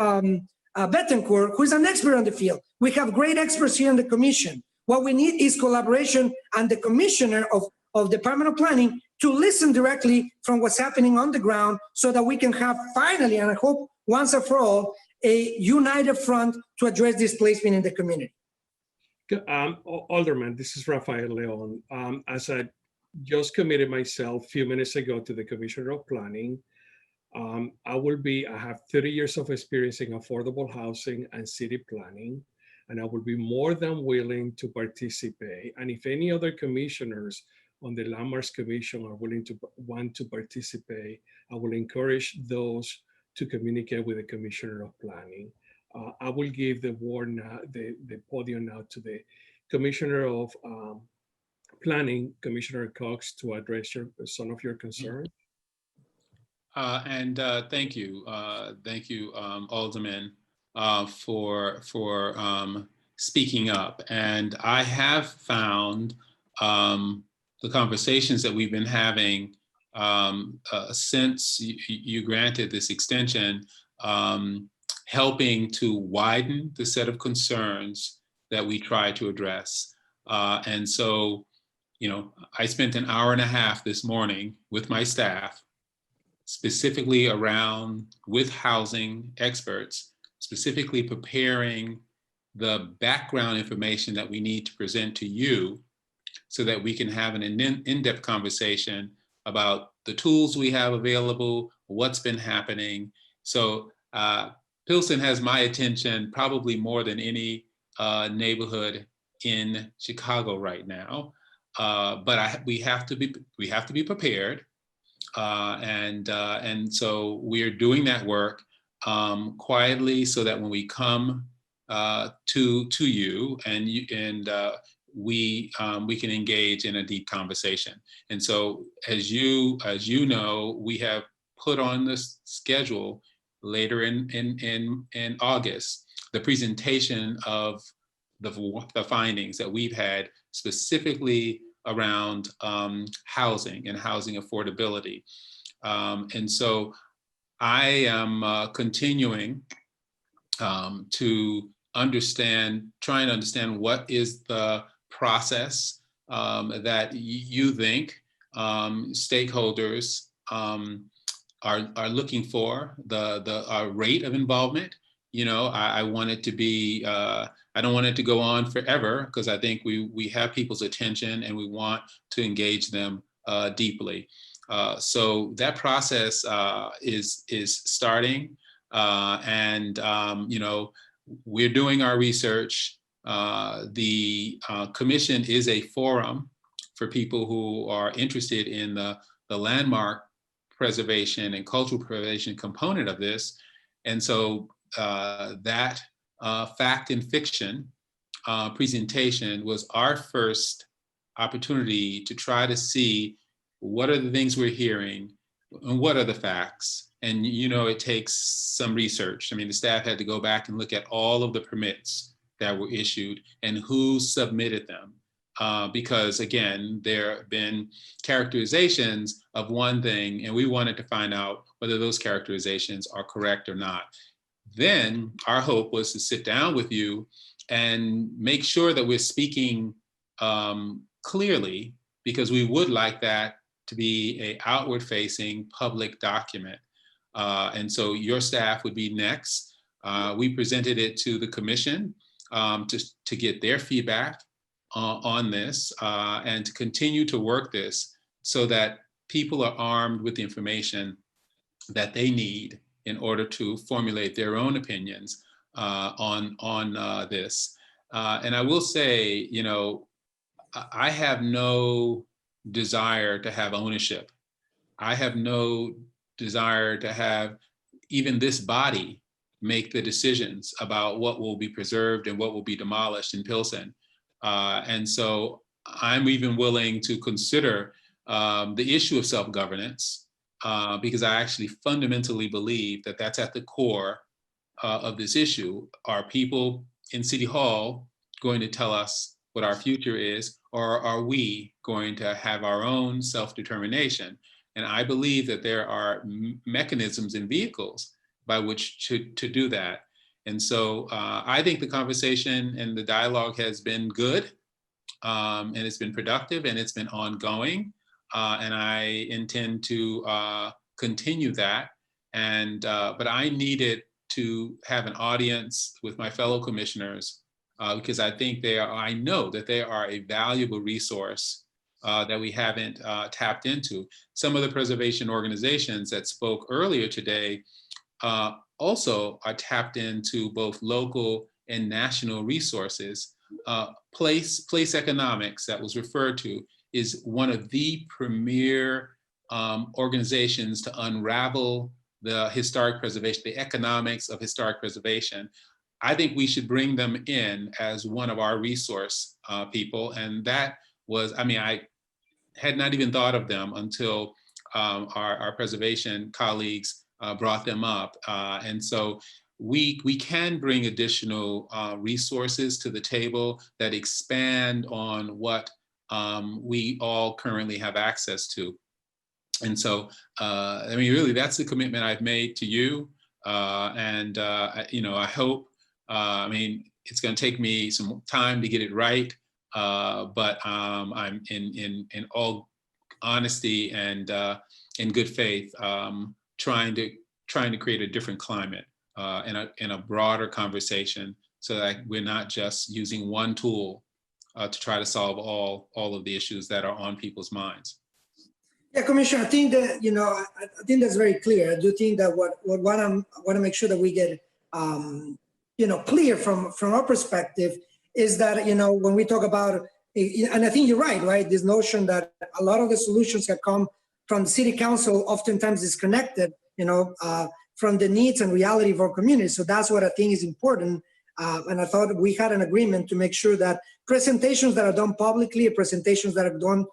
Betancourt, who is an expert on the field. We have great experts here in the commission. What we need is collaboration, and the commissioner of Department of Planning to listen directly from what's happening on the ground, so that we can have finally, and I hope once and for all, a united front to address displacement in the community. Alderman, this is Rafael Leon. As I just committed myself a few minutes ago to the Commissioner of Planning, I have 30 years of experience in affordable housing and city planning, and I will be more than willing to participate. And if any other commissioners on the Landmarks Commission are want to participate, I will encourage those to communicate with the Commissioner of Planning. I will give the word now, the podium now, to the Commissioner of Planning, Commissioner Cox, to address some of your concerns. Thank you, Alderman, for speaking up. And I have found the conversations that we've been having since you granted this extension, helping to widen the set of concerns that we try to address. And so, I spent an hour and a half this morning with my staff, specifically with housing experts, specifically preparing the background information that we need to present to you, so that we can have an in-depth conversation about the tools we have available, what's been happening. So Pilsen has my attention probably more than any neighborhood in Chicago right now. But we have to be prepared, and so we're doing that work quietly, so that when we come to you we can engage in a deep conversation. And so, as you know, we have put on this schedule later in August the presentation of the findings that we've had specifically around housing and housing affordability. And so I am continuing to try and understand what is the process that you think stakeholders are looking for, the rate of involvement. I want it to be, I don't want it to go on forever, because I think we have people's attention and we want to engage them deeply. So that process is starting, and we're doing our research. The commission is a forum for people who are interested in the landmark preservation and cultural preservation component of this. And so that fact and fiction presentation was our first opportunity to try to see what are the things we're hearing and what are the facts. And it takes some research. I mean, the staff had to go back and look at all of the permits that were issued and who submitted them. Because again, there have been characterizations of one thing, and we wanted to find out whether those characterizations are correct or not. Then our hope was to sit down with you and make sure that we're speaking clearly, because we would like that to be an outward-facing public document. And so your staff would be next. We presented it to the commission to get their feedback on this and to continue to work this so that people are armed with the information that they need in order to formulate their own opinions on this. And I will say, you know, I have no desire to have ownership. I have no desire to have even this body make the decisions about what will be preserved and what will be demolished in Pilsen. And so I'm even willing to consider the issue of self-governance because I actually fundamentally believe that that's at the core of this issue. Are people in City Hall going to tell us what our future is, or are we going to have our own self-determination? And I believe that there are mechanisms and vehicles by which to do that. And so I think the conversation and the dialogue has been good, and it's been productive, and it's been ongoing. And I intend to continue that. And but I needed to have an audience with my fellow commissioners because I think I know that they are a valuable resource that we haven't tapped into. Some of the preservation organizations that spoke earlier today also are tapped into both local and national resources. Place economics that was referred to is one of the premier organizations to unravel the historic preservation, the economics of historic preservation. I think we should bring them in as one of our resource people. And that was, I mean, I had not even thought of them until our preservation colleagues brought them up. And so we can bring additional resources to the table that expand on what we all currently have access to. And so, I mean, really, that's the commitment I've made to you. And, you know, I hope, I mean, it's going to take me some time to get it right. But I'm in all honesty and in good faith, trying to create a different climate in a broader conversation so that we're not just using one tool to try to solve all of the issues that are on people's minds. Yeah, Commissioner, I think that, you know, I think that's very clear. I do think that what I want to make sure that we get, you know, clear from our perspective is that, you know, when we talk about, and I think you're right, this notion that a lot of the solutions that come from the city council oftentimes disconnected, you know, from the needs and reality of our community. So that's what I think is important. And I thought we had an agreement to make sure that presentations that are done publicly, presentations that are gone,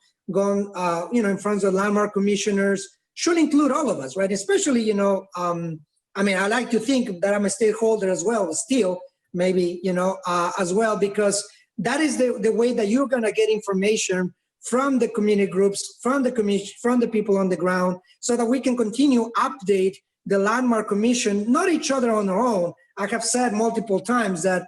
you know, in front of landmark commissioners should include all of us, right? Especially, you know, I mean, I like to think that I'm a stakeholder as well, still, maybe, you know, as well, because that is the way that you're going to get information from the community groups, from the commission, from the people on the ground, so that we can continue update the landmark commission, not each other on our own. I have said multiple times that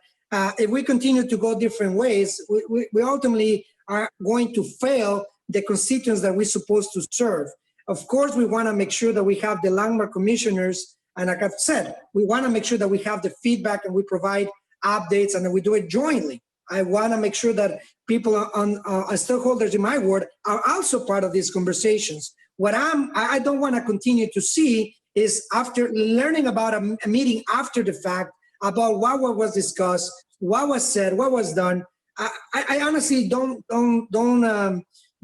if we continue to go different ways, we ultimately are going to fail the constituents that we're supposed to serve. Of course, we want to make sure that we have the landmark commissioners, and like I've said, we want to make sure that we have the feedback and we provide updates and that we do it jointly. I want to make sure that people as stakeholders in my ward are also part of these conversations. What I don't want to continue to see is, after learning about a meeting after the fact about what was discussed, what was said, what was done, I honestly don't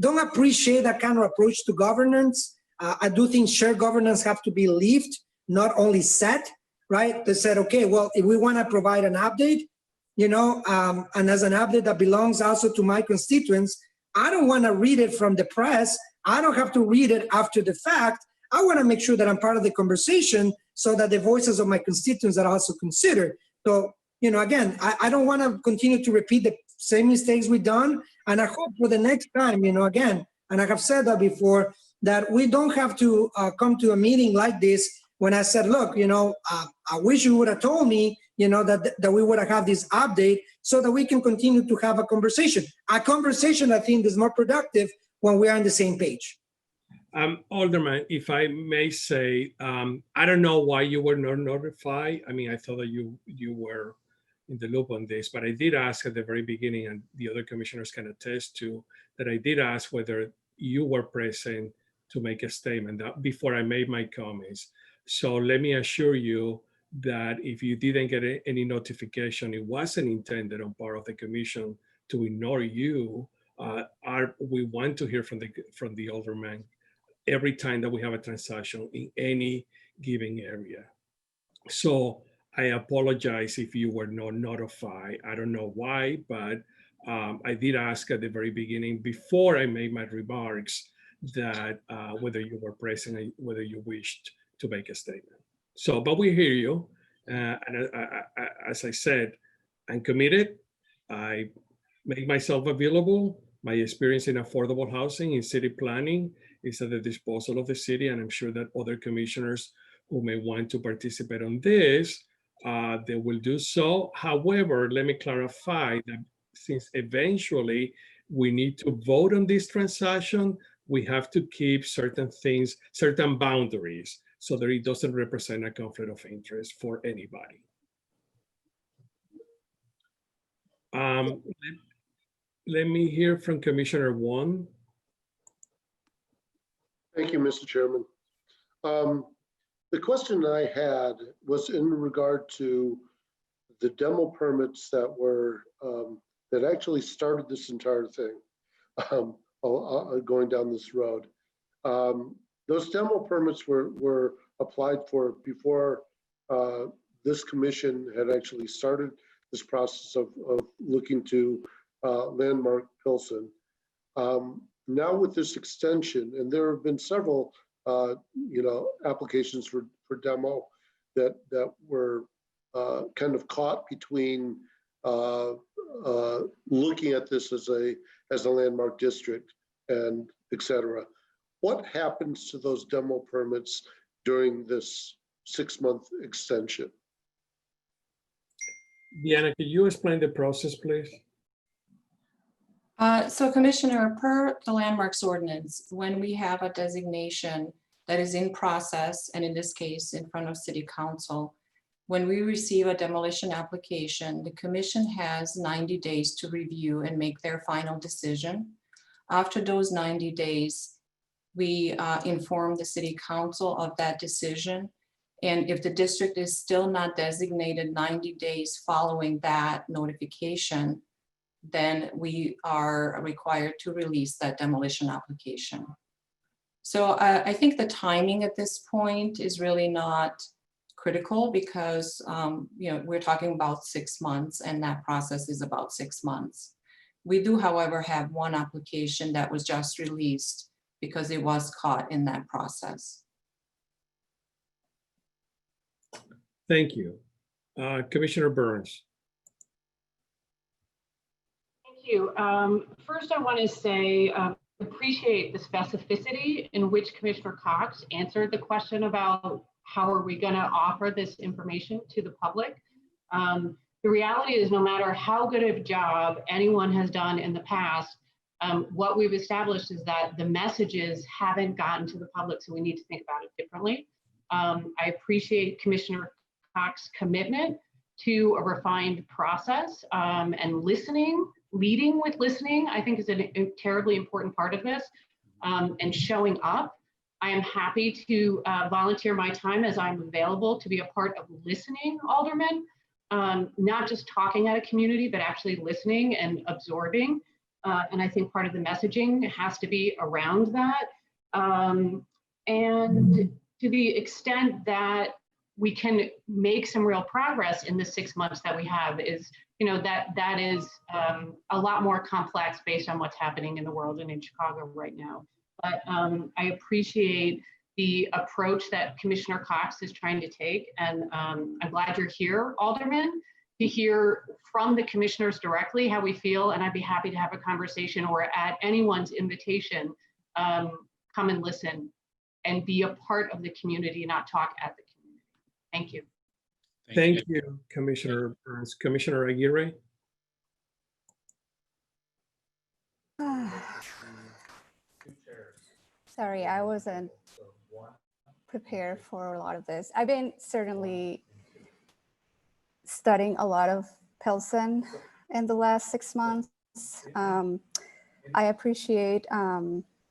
appreciate that kind of approach to governance. I do think shared governance have to be lived, not only set, right? They said, okay, well, if we want to provide an update, you know, and as an update that belongs also to my constituents, I don't want to read it from the press. I don't have to read it after the fact. I want to make sure that I'm part of the conversation so that the voices of my constituents are also considered. So, you know, again, I don't want to continue to repeat the same mistakes we've done. And I hope for the next time, you know, again, and I have said that before, that we don't have to come to a meeting like this when I said, look, you know, I wish you would have told me, you know, that we would have this update so that we can continue to have a conversation. A conversation, I think, is more productive when we are on the same page. Alderman, if I may say, I don't know why you were not notified. I mean, I thought that you were in the loop on this, but I did ask at the very beginning, and the other commissioners can attest to that. I did ask whether you were present to make a statement before I made my comments. So let me assure you that if you didn't get any notification, it wasn't intended on part of the commission to ignore you. We want to hear from the alderman every time that we have a transaction in any given area. So I apologize if you were not notified. I don't know why, but I did ask at the very beginning before I made my remarks that whether you were present and whether you wished to make a statement. So, but we hear you. And as I said, I'm committed. I make myself available. My experience in affordable housing, in city planning, is at the disposal of the city, and I'm sure that other commissioners who may want to participate on this, they will do so. However, let me clarify that since eventually we need to vote on this transaction, we have to keep certain things, certain boundaries, so that it doesn't represent a conflict of interest for anybody. Let me hear from Commissioner Wong. Thank you, Mr. Chairman. The question I had was in regard to the demo permits that were that actually started this entire thing, going down this road. Those demo permits were applied for before this commission had actually started this process of looking to landmark Pilsen. Now with this extension, and there have been several applications for demo that were kind of caught between looking at this as a landmark district and et cetera. What happens to those demo permits during this 6-month extension? Deanna, can you explain the process, please? So Commissioner, per the landmarks ordinance, when we have a designation that is in process, and in this case, in front of City Council, when we receive a demolition application, the commission has 90 days to review and make their final decision. After those 90 days, we inform the City Council of that decision. And if the district is still not designated 90 days following that notification, then we are required to release that demolition application. So I think the timing at this point is really not critical because we're talking about 6 months and that process is about 6 months. We do, however, have one application that was just released because it was caught in that process. Thank you. Commissioner Burns. Thank you. First, I want to say appreciate the specificity in which Commissioner Cox answered the question about how are we going to offer this information to the public. The reality is no matter how good of a job anyone has done in the past, what we've established is that the messages haven't gotten to the public, so we need to think about it differently. I appreciate Commissioner Cox's commitment to a refined process and listening. Leading with listening, I think, is a terribly important part of this, and showing up. I am happy to volunteer my time as I'm available to be a part of listening, Alderman, not just talking at a community, but actually listening and absorbing. And I think part of the messaging has to be around that. And to the extent that we can make some real progress in the 6 months that we have is, that is a lot more complex based on what's happening in the world and in Chicago right now. But I appreciate the approach that Commissioner Cox is trying to take. And I'm glad you're here, Alderman, to hear from the commissioners directly how we feel. And I'd be happy to have a conversation or at anyone's invitation, come and listen and be a part of the community, not talk at the community. Thank you. Thank you, Commissioner Burns. Commissioner Aguirre. Sorry, I wasn't prepared for a lot of this. I've been certainly studying a lot of Pilsen in the last 6 months. I appreciate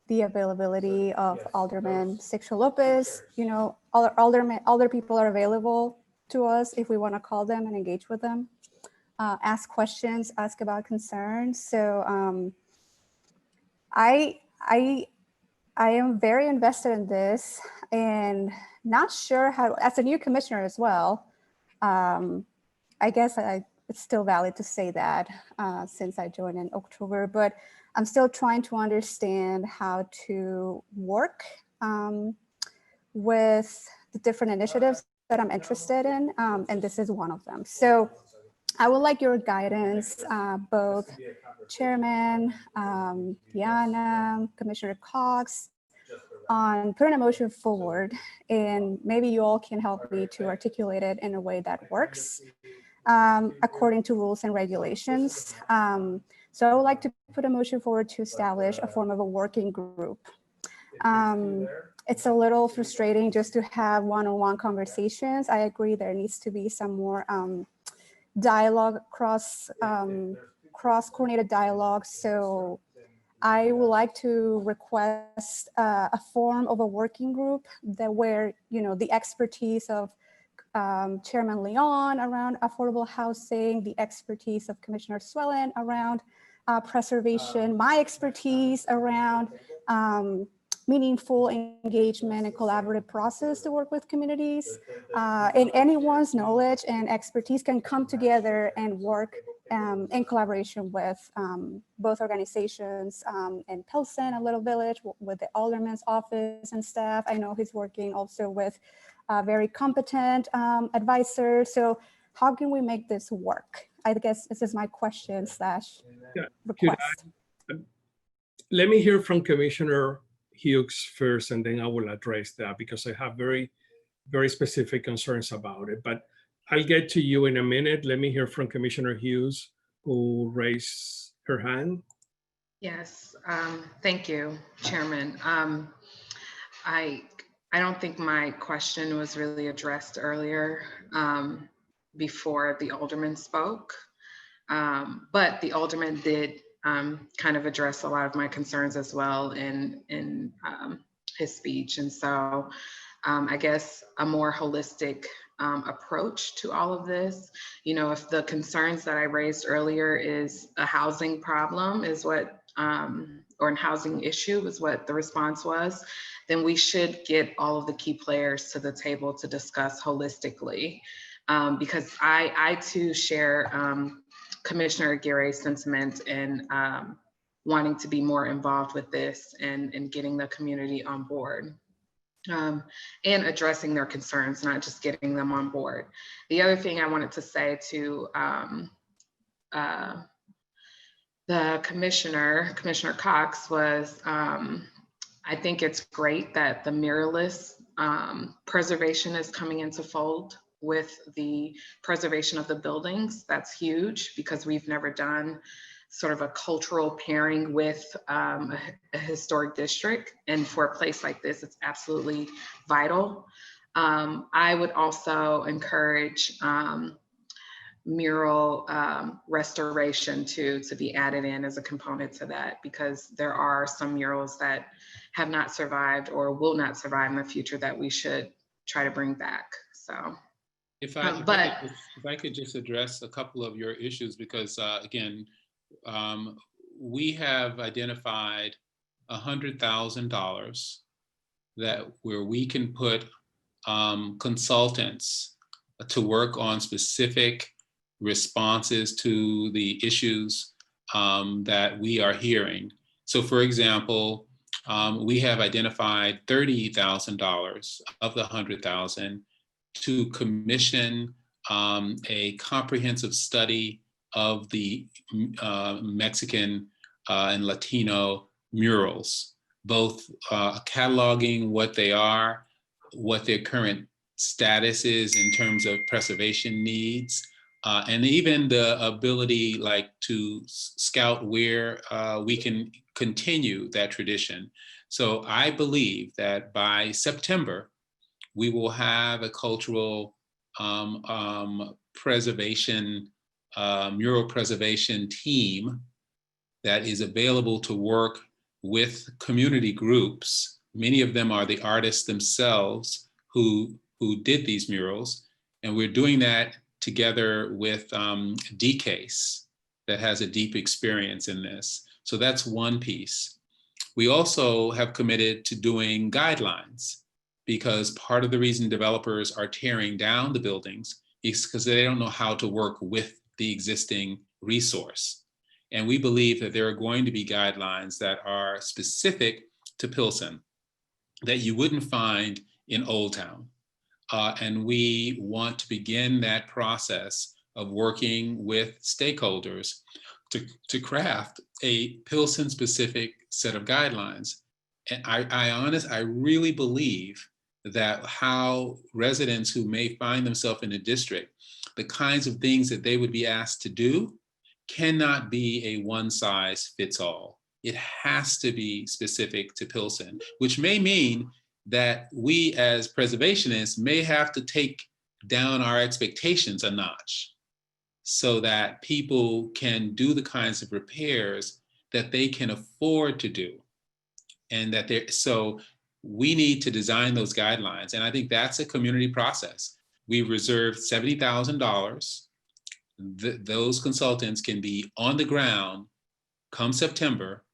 the availability of Alderman Sixto Lopez. You know, alder people are available to us if we want to call them and engage with them, ask questions, ask about concerns. So I am very invested in this and not sure how, as a new commissioner as well, I guess it's still valid to say that since I joined in October, but I'm still trying to understand how to work with the different initiatives that I'm interested in, and this is one of them. So I would like your guidance, both Chairman, Diana, Commissioner Cox, on putting a motion forward, and maybe you all can help me to articulate it in a way that works according to rules and regulations. So I would like to put a motion forward to establish a form of a working group. It's a little frustrating just to have one-on-one conversations. I agree there needs to be some more dialogue, cross-coordinated dialogue. So I would like to request a form of a working group that where, you know, the expertise of Chairman Leon around affordable housing, the expertise of Commissioner Swellen around preservation, my expertise around meaningful engagement and collaborative process to work with communities, and anyone's knowledge and expertise can come together and work in collaboration with both organizations in Pilsen, a little village, with the Alderman's office and staff. I know he's working also with very competent advisors. So how can we make this work? I guess this is my question / request. Let me hear from Commissioner Hughes first, and then I will address that because I have very, very specific concerns about it. But I'll get to you in a minute. Let me hear from Commissioner Hughes, who raised her hand. Yes, thank you, Chairman. I don't think my question was really addressed earlier before the Alderman spoke, but the Alderman did kind of address a lot of my concerns as well in his speech. And so I guess a more holistic approach to all of this, you know, if the concerns that I raised earlier is a housing problem is what, or a housing issue is what the response was, then we should get all of the key players to the table to discuss holistically. Because I too share Commissioner Aguirre's sentiment in wanting to be more involved with this and getting the community on board. And addressing their concerns, not just getting them on board. The other thing I wanted to say to the Commissioner Cox was, I think it's great that the mirrorless preservation is coming into fold with the preservation of the buildings. That's huge because we've never done sort of a cultural pairing with a historic district. And for a place like this, it's absolutely vital. I would also encourage mural restoration to be added in as a component to that, because there are some murals that have not survived or will not survive in the future that we should try to bring back. So. If I could just address a couple of your issues, because again, we have identified $100,000 that where we can put consultants to work on specific responses to the issues that we are hearing. So for example, we have identified $30,000 of the $100,000 to commission a comprehensive study of the Mexican and Latino murals, both cataloging what they are, what their current status is in terms of preservation needs, and even the ability like to scout where we can continue that tradition. So I believe that by September, we will have a cultural preservation, mural preservation team that is available to work with community groups. Many of them are the artists themselves who did these murals. And we're doing that together with DCASE that has a deep experience in this. So that's one piece. We also have committed to doing guidelines, because part of the reason developers are tearing down the buildings is because they don't know how to work with the existing resource. And we believe that there are going to be guidelines that are specific to Pilsen that you wouldn't find in Old Town. And we want to begin that process of working with stakeholders to craft a Pilsen specific set of guidelines. And I really believe that how residents who may find themselves in a district, the kinds of things that they would be asked to do cannot be a one size fits all. It has to be specific to Pilsen, which may mean that we as preservationists may have to take down our expectations a notch so that people can do the kinds of repairs that they can afford to do. And that so we need to design those guidelines. And I think that's a community process. We reserved $70,000. Those consultants can be on the ground come September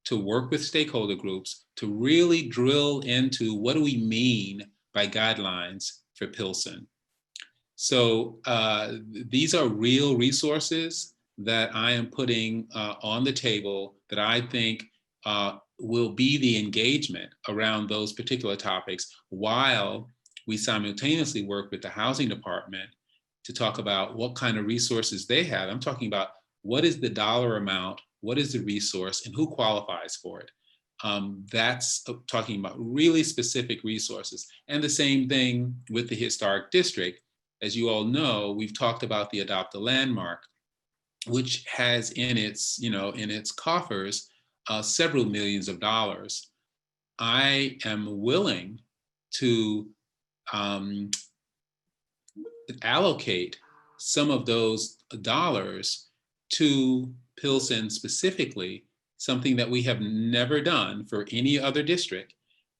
to work with stakeholder groups to really drill into what do we mean by guidelines for Pilsen. So these are real resources that I am putting on the table that I think will be the engagement around those particular topics, while we simultaneously work with the housing department to talk about what kind of resources they have. I'm talking about what is the dollar amount, what is the resource, and who qualifies for it. That's talking about really specific resources. And the same thing with the historic district. As you all know, we've talked about the Adopt a Landmark, which has in its, in its coffers several millions of dollars. I am willing to allocate some of those dollars to Pilsen specifically, something that we have never done for any other district,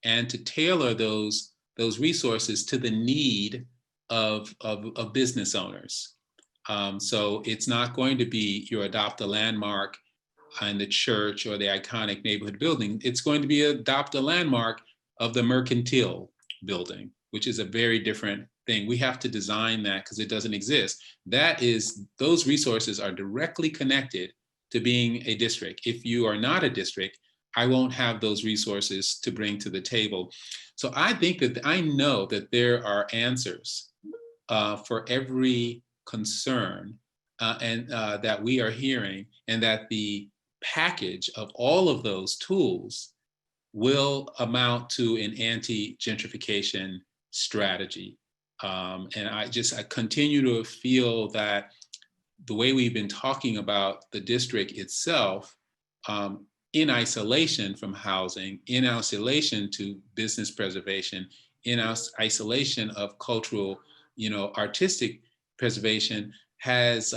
and to tailor those resources to the need of business owners. So it's not going to be your Adopt a Landmark in the church or the iconic neighborhood building. It's going to be Adopt a Landmark of the Mercantile building, which is a very different thing. We have to design that because it doesn't exist. Those resources are directly connected to being a district. If you are not a district, I won't have those resources to bring to the table. So I think that I know that there are answers for every concern and that we are hearing, and that the package of all of those tools will amount to an anti-gentrification strategy. And I continue to feel that the way we've been talking about the district itself, in isolation from housing, in isolation to business preservation, in isolation of cultural, artistic preservation, has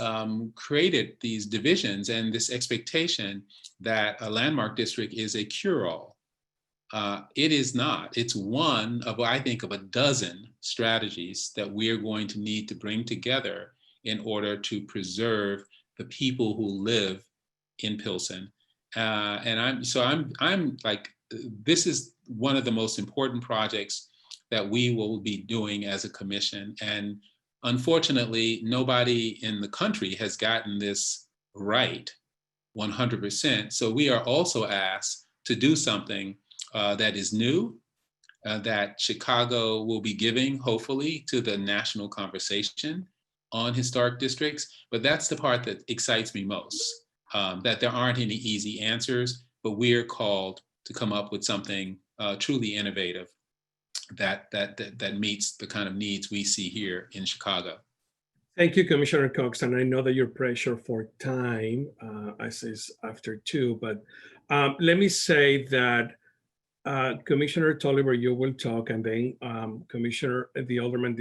created these divisions and this expectation that a landmark district is a cure-all. It is not. It's one of, I think, of a dozen strategies that we're going to need to bring together in order to preserve the people who live in Pilsen. And I'm like, this is one of the most important projects that we will be doing as a commission. And unfortunately, nobody in the country has gotten this right 100%. So we are also asked to do something that is new, that Chicago will be giving, hopefully, to the national conversation on historic districts. But that's the part that excites me most, that there aren't any easy answers, but we're called to come up with something truly innovative that meets the kind of needs we see here in Chicago. Thank you, Commissioner Cox, and I know that you're pressured for time, as is after 2, but let me say that Commissioner Tolliver, you will talk, and then the Alderman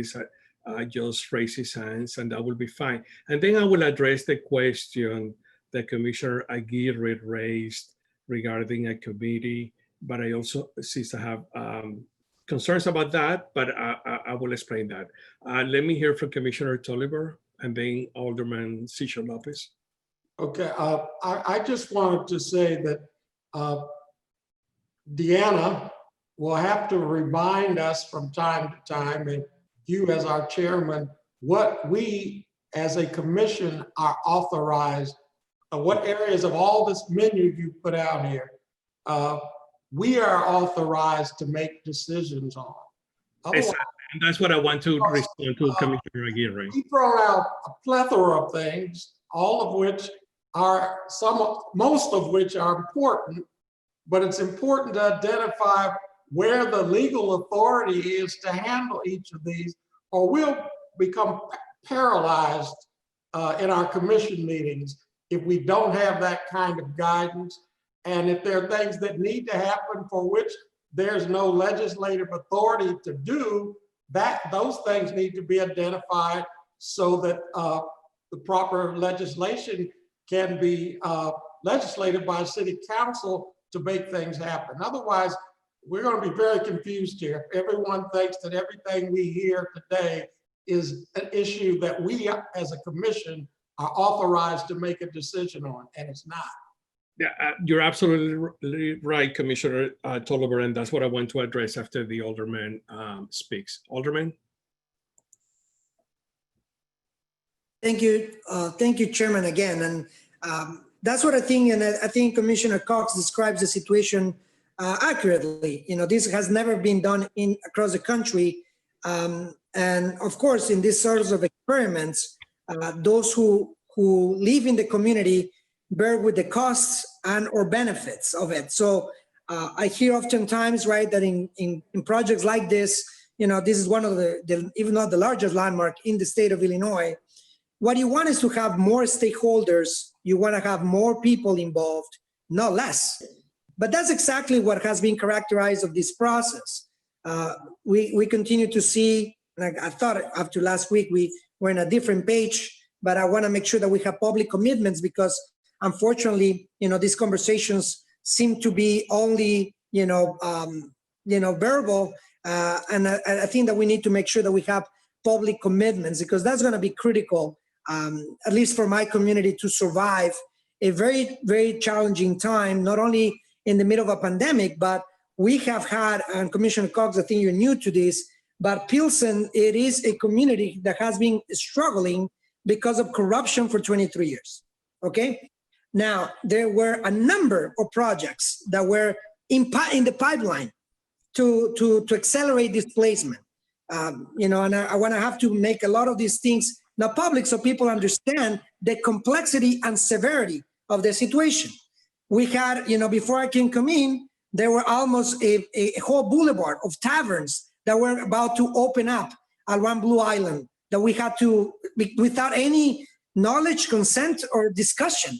just raise his hands, and that will be fine. And then I will address the question that Commissioner Aguirre raised regarding a committee, but I also, since I have concerns about that, but I will explain that. Let me hear from Commissioner Tolliver and then Alderman Cesar Lopez. Okay, I just wanted to say that Deanna will have to remind us from time to time, and you as our chairman, what we as a commission are authorized, what areas of all this menu you put out here, we are authorized to make decisions on. Exactly. And that's what I want to respond to Commissioner Aguirre. We thrown out a plethora of things, all of which are most of which are important, but it's important to identify where the legal authority is to handle each of these, or we'll become paralyzed in our commission meetings if we don't have that kind of guidance. And if there are things that need to happen for which there's no legislative authority to do, those things need to be identified so that the proper legislation can be legislated by city council to make things happen. Otherwise, we're going to be very confused here. Everyone thinks that everything we hear today is an issue that we as a commission are authorized to make a decision on, and it's not. Yeah, you're absolutely right, Commissioner Tolliver, and that's what I want to address after the Alderman speaks. Alderman? Thank you, Chairman, again. And that's what I think, and I think Commissioner Cox describes the situation accurately. You know, this has never been done across the country. And of course, in these sorts of experiments, those who live in the community bear with the costs and or benefits of it. So I hear oftentimes, right, that in projects like this, you know, this is one of the even not the largest landmark in the state of Illinois. What you want is to have more stakeholders. You want to have more people involved, not less. But that's exactly what has been characterized of this process. We continue to see, like I thought after last week, we were on a different page, but I want to make sure that we have public commitments because unfortunately, you know, these conversations seem to be only, verbal. And I think that we need to make sure that we have public commitments because that's going to be critical, at least for my community to survive a very, very challenging time, not only in the middle of a pandemic, but we have had, and Commissioner Cox, I think you're new to this, but Pilsen, it is a community that has been struggling because of corruption for 23 years, okay? Now, there were a number of projects that were in the pipeline to accelerate displacement. And I want to have to make a lot of these things now public so people understand the complexity and severity of the situation. We had, before I can come in, there were almost a whole boulevard of taverns that were about to open up along Blue Island that we had to, without any knowledge, consent, or discussion,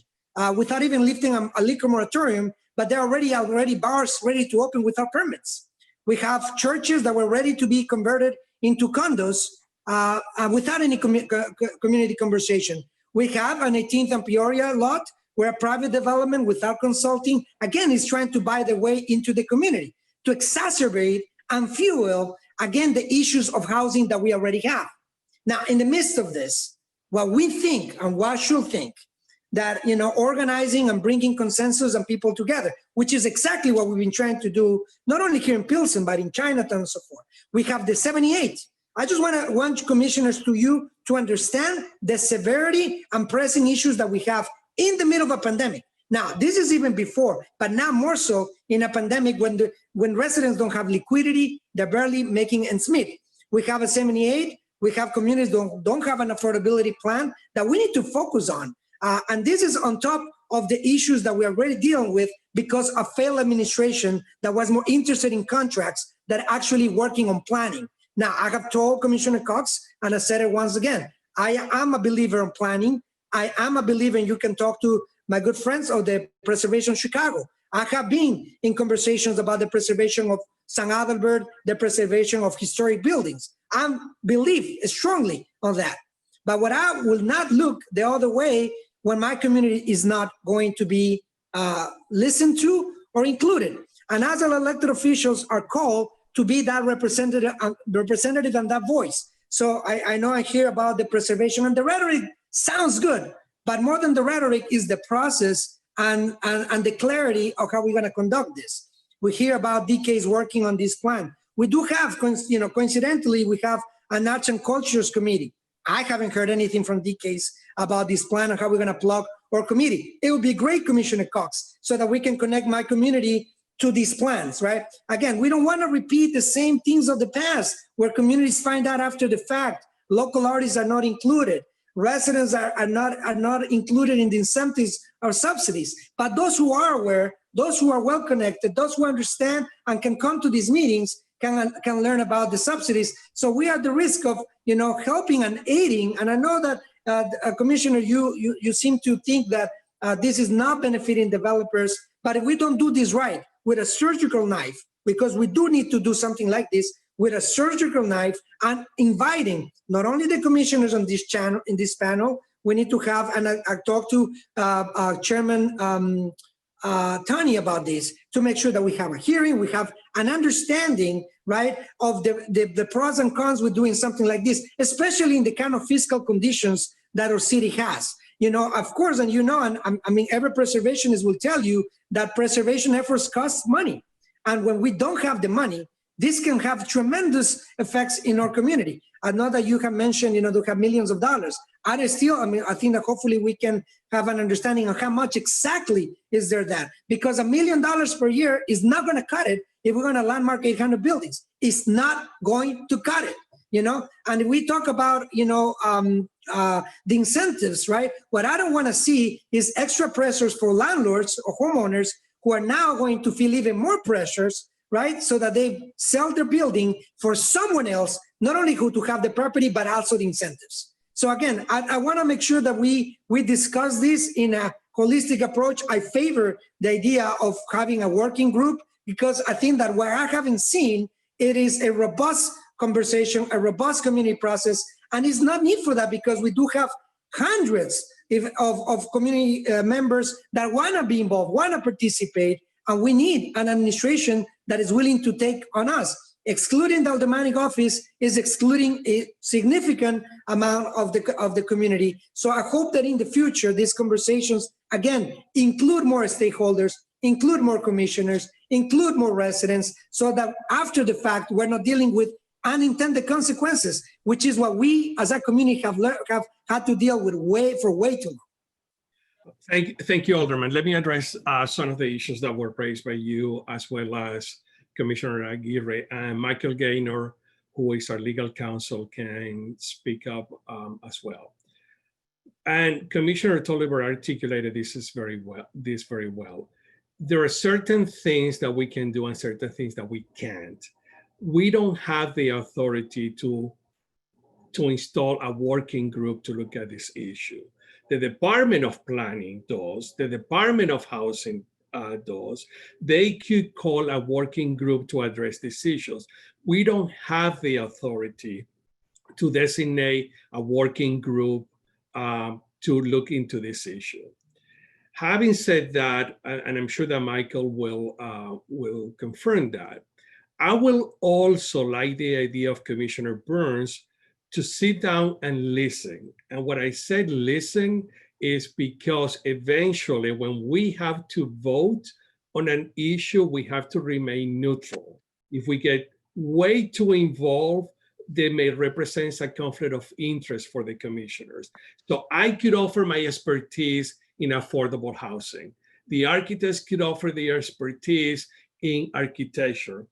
without even lifting a liquor moratorium, but they're already bars ready to open without permits. We have churches that were ready to be converted into condos without any community conversation. We have an 18th and Peoria lot where private development without consulting, again, is trying to buy their way into the community to exacerbate and fuel, again, the issues of housing that we already have. Now, in the midst of this, what we think and what should think that, organizing and bringing consensus and people together, which is exactly what we've been trying to do, not only here in Pilsen, but in Chinatown and so forth. We have the 78. I just want commissioners to understand the severity and pressing issues that we have in the middle of a pandemic. Now, this is even before, but now more so in a pandemic when residents don't have liquidity, they're barely making ends meet. We have a 78, we have communities don't have an affordability plan that we need to focus on. And this is on top of the issues that we are already dealing with because of failed administration that was more interested in contracts than actually working on planning. Now, I have told Commissioner Cox, and I said it once again, I am a believer in planning. I am a believer, and you can talk to my good friends of the Preservation Chicago. I have been in conversations about the preservation of St. Adalbert, the preservation of historic buildings. I believe strongly on that. But what I will not look the other way when my community is not going to be listened to or included. And as our elected officials are called to be that representative and that voice. So I know I hear about the preservation, and the rhetoric sounds good, but more than the rhetoric is the process and the clarity of how we're going to conduct this. We hear about DK's working on this plan. We do have, coincidentally, we have an Arts and Cultures Committee. I haven't heard anything from DK's about this plan and how we're going to plug our committee. It would be great, Commissioner Cox, so that we can connect my community to these plans, right? Again, we don't want to repeat the same things of the past where communities find out after the fact. Local artists are not included. Residents are not included in the incentives or subsidies. But those who are aware, those who are well connected, those who understand and can come to these meetings can learn about the subsidies. So we are at the risk of helping and aiding. And I know that Commissioner, you seem to think that this is not benefiting developers. But if we don't do this right with a surgical knife, because we do need to do something like this with a surgical knife, and inviting not only the commissioners on this channel, in this panel, we need to have, and I talked to Chairman Tani about this, to make sure that we have a hearing, we have an understanding, right, of the pros and cons with doing something like this, especially in the kind of fiscal conditions that our city has. Of course, and I mean, every preservationist will tell you that preservation efforts cost money. And when we don't have the money, this can have tremendous effects in our community. I know that you have mentioned, to have millions of dollars. I think that hopefully we can have an understanding of how much exactly is there that. Because $1 million per year is not going to cut it if we're going to landmark 800 buildings. It's not going to cut it. And we talk about, the incentives, right? What I don't want to see is extra pressures for landlords or homeowners who are now going to feel even more pressures, right? So that they sell their building for someone else, not only who to have the property, but also the incentives. So again, I want to make sure that we discuss this in a holistic approach. I favor the idea of having a working group, because I think that what I haven't seen, it is a robust conversation, a robust community process, and it's not need for that because we do have hundreds of community members that want to be involved, want to participate, and we need an administration that is willing to take on us. Excluding the aldermanic office is excluding a significant amount of the community. So I hope that in the future, these conversations, again, include more stakeholders, include more commissioners, include more residents, so that after the fact, we're not dealing with unintended consequences, which is what we as a community have had to deal with for way too long. Thank you, Alderman. Let me address some of the issues that were raised by you, as well as Commissioner Aguirre, and Michael Gaynor, who is our legal counsel, can speak up as well. And Commissioner Tolliver articulated this very well. There are certain things that we can do and certain things that we can't. We don't have the authority to install a working group to look at this issue. The Department of Planning does, the Department of Housing does. They could call a working group to address these issues. We don't have the authority to designate a working group to look into this issue. Having said that, and I'm sure that Michael will confirm that, I will also like the idea of Commissioner Burns to sit down and listen. And what I said listen is because eventually when we have to vote on an issue, we have to remain neutral. If we get way too involved, they may represent a conflict of interest for the commissioners. So I could offer my expertise in affordable housing. The architects could offer their expertise in architecture.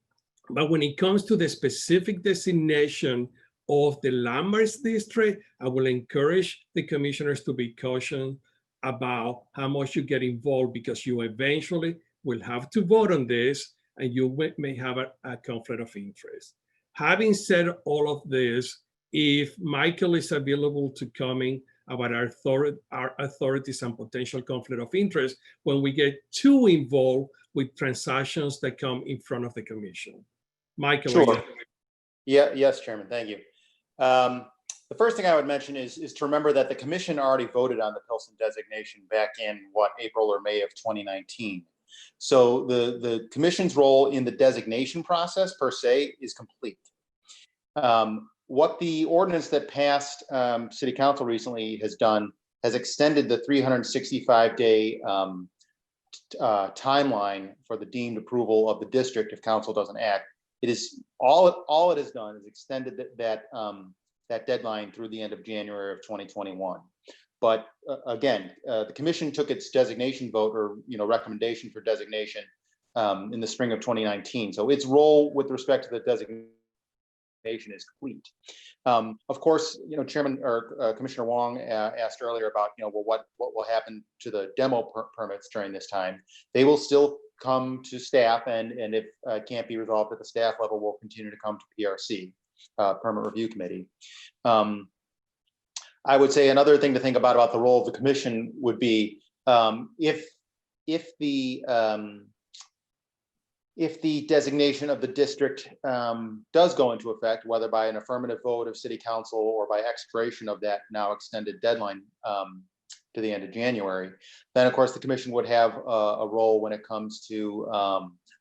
But when it comes to the specific designation of the landmarks district, I will encourage the commissioners to be cautious about how much you get involved, because you eventually will have to vote on this and you may have a conflict of interest. Having said all of this, if Michael is available to comment about our authorities and potential conflict of interest when we get too involved with transactions that come in front of the commission. Michael, Sure. Yes, Chairman, thank you. The first thing I would mention is to remember that the commission already voted on the Pilsen designation back in April or May of 2019. So the commission's role in the designation process per se is complete. What the ordinance that passed City Council recently has done has extended the 365-day timeline for the deemed approval of the district if council doesn't act. It is all it has done is extended that deadline through the end of January of 2021. But again, the commission took its designation vote or recommendation for designation in the spring of 2019. So its role with respect to the designation is complete. Of course, Chairman or Commissioner Wong asked earlier about well, what will happen to the demo permits during this time. They will still come to staff, and if can't be resolved at the staff level, will continue to come to PRC, Permit Review Committee. I would say another thing to think about the role of the commission would be if the designation of the district does go into effect, whether by an affirmative vote of City Council or by expiration of that now extended deadline to the end of January, then of course the commission would have a role when it comes to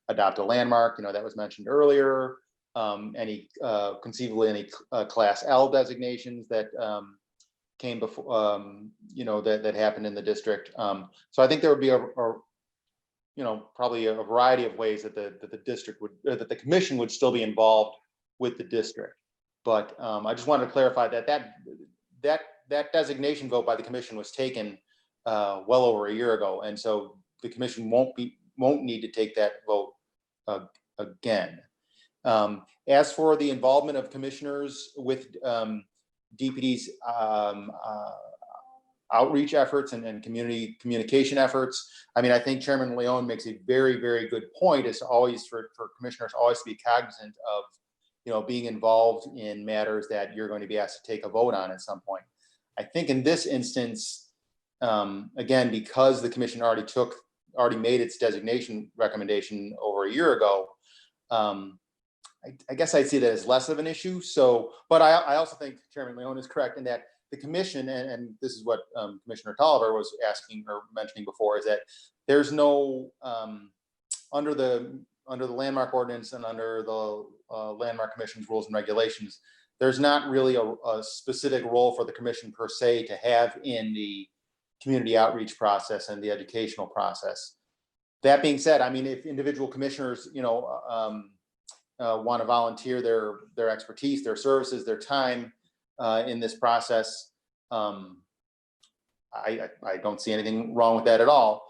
adopt a landmark, that was mentioned earlier, conceivably any Class L designations that came before, that happened in the district. So I think there would be probably a variety of ways that the district would, that the commission would still be involved with the district. But I just wanted to clarify that designation vote by the commission was taken well over a year ago, and so the commission won't need to take that vote again. As for the involvement of commissioners with DPD's outreach efforts and community communication efforts, I think Chairman Leon makes a very, very good point. Is always for commissioners always to be cognizant of being involved in matters that you're going to be asked to take a vote on at some point. I think in this instance, again, because the commission already made its designation recommendation over a year ago, I guess I'd see that as less of an issue. So, but I also think Chairman Leon is correct in that the commission, and this is what Commissioner Tolliver was asking or mentioning before, is that there's no under the landmark ordinance and under the landmark commission's rules and regulations, there's not really a specific role for the commission per se to have in the community outreach process and the educational process. That being said, if individual commissioners, want to volunteer their expertise, their services, their time in this process, I don't see anything wrong with that at all.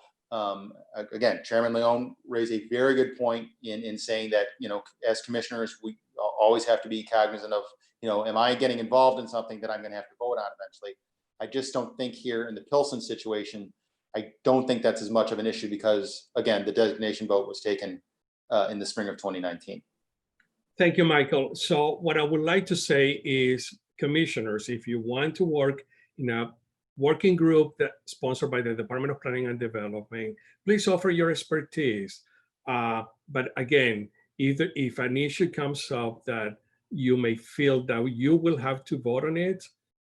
Again, Chairman Leon raised a very good point in saying that, as commissioners, we always have to be cognizant of, am I getting involved in something that I'm going to have to vote on eventually? I just don't think here in the Pilsen situation, I don't think that's as much of an issue because, again, the designation vote was taken in the spring of 2019. Thank you, Michael. So what I would like to say is, commissioners, if you want to work in a working group that sponsored by the Department of Planning and Development, please offer your expertise. But again, either if an issue comes up that you may feel that you will have to vote on it,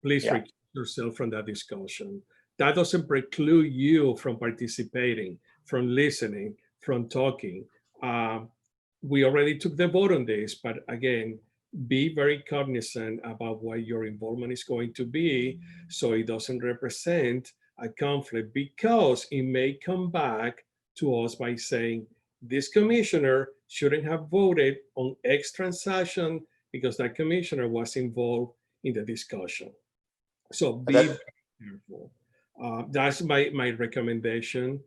please recuse yourself from that discussion. That doesn't preclude you from participating, from listening, from talking. We already took the vote on this, but again, be very cognizant about what your involvement is going to be so it doesn't represent a conflict, because it may come back to us by saying this commissioner shouldn't have voted on X transaction because that commissioner was involved in the discussion. So be very careful. That's my recommendation.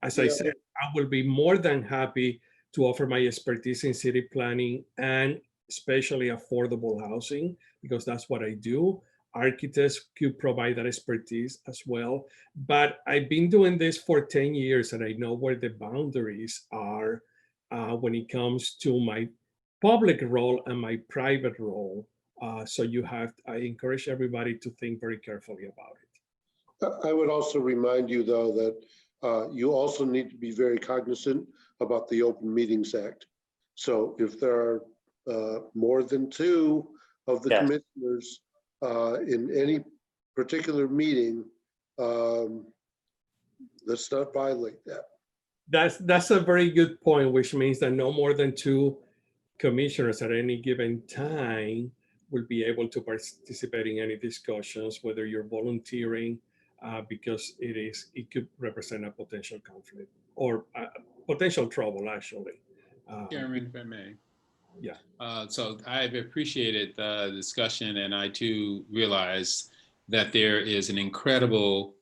As I said, I will be more than happy to offer my expertise in city planning and especially affordable housing, because that's what I do. Architects could provide that expertise as well. But I've been doing this for 10 years and I know where the boundaries are when it comes to my public role and my private role. So I encourage everybody to think very carefully about it. I would also remind you, though, that you also need to be very cognizant about the Open Meetings Act. So if there are more than 2 of the commissioners in any particular meeting, let's not violate that. That's a very good point, which means that no more than 2 commissioners at any given time will be able to participate in any discussions, whether you're volunteering, because it could represent a potential conflict or potential trouble, actually. Chairman, if I may. Yeah. So I've appreciated the discussion, and I too realize that there is an incredible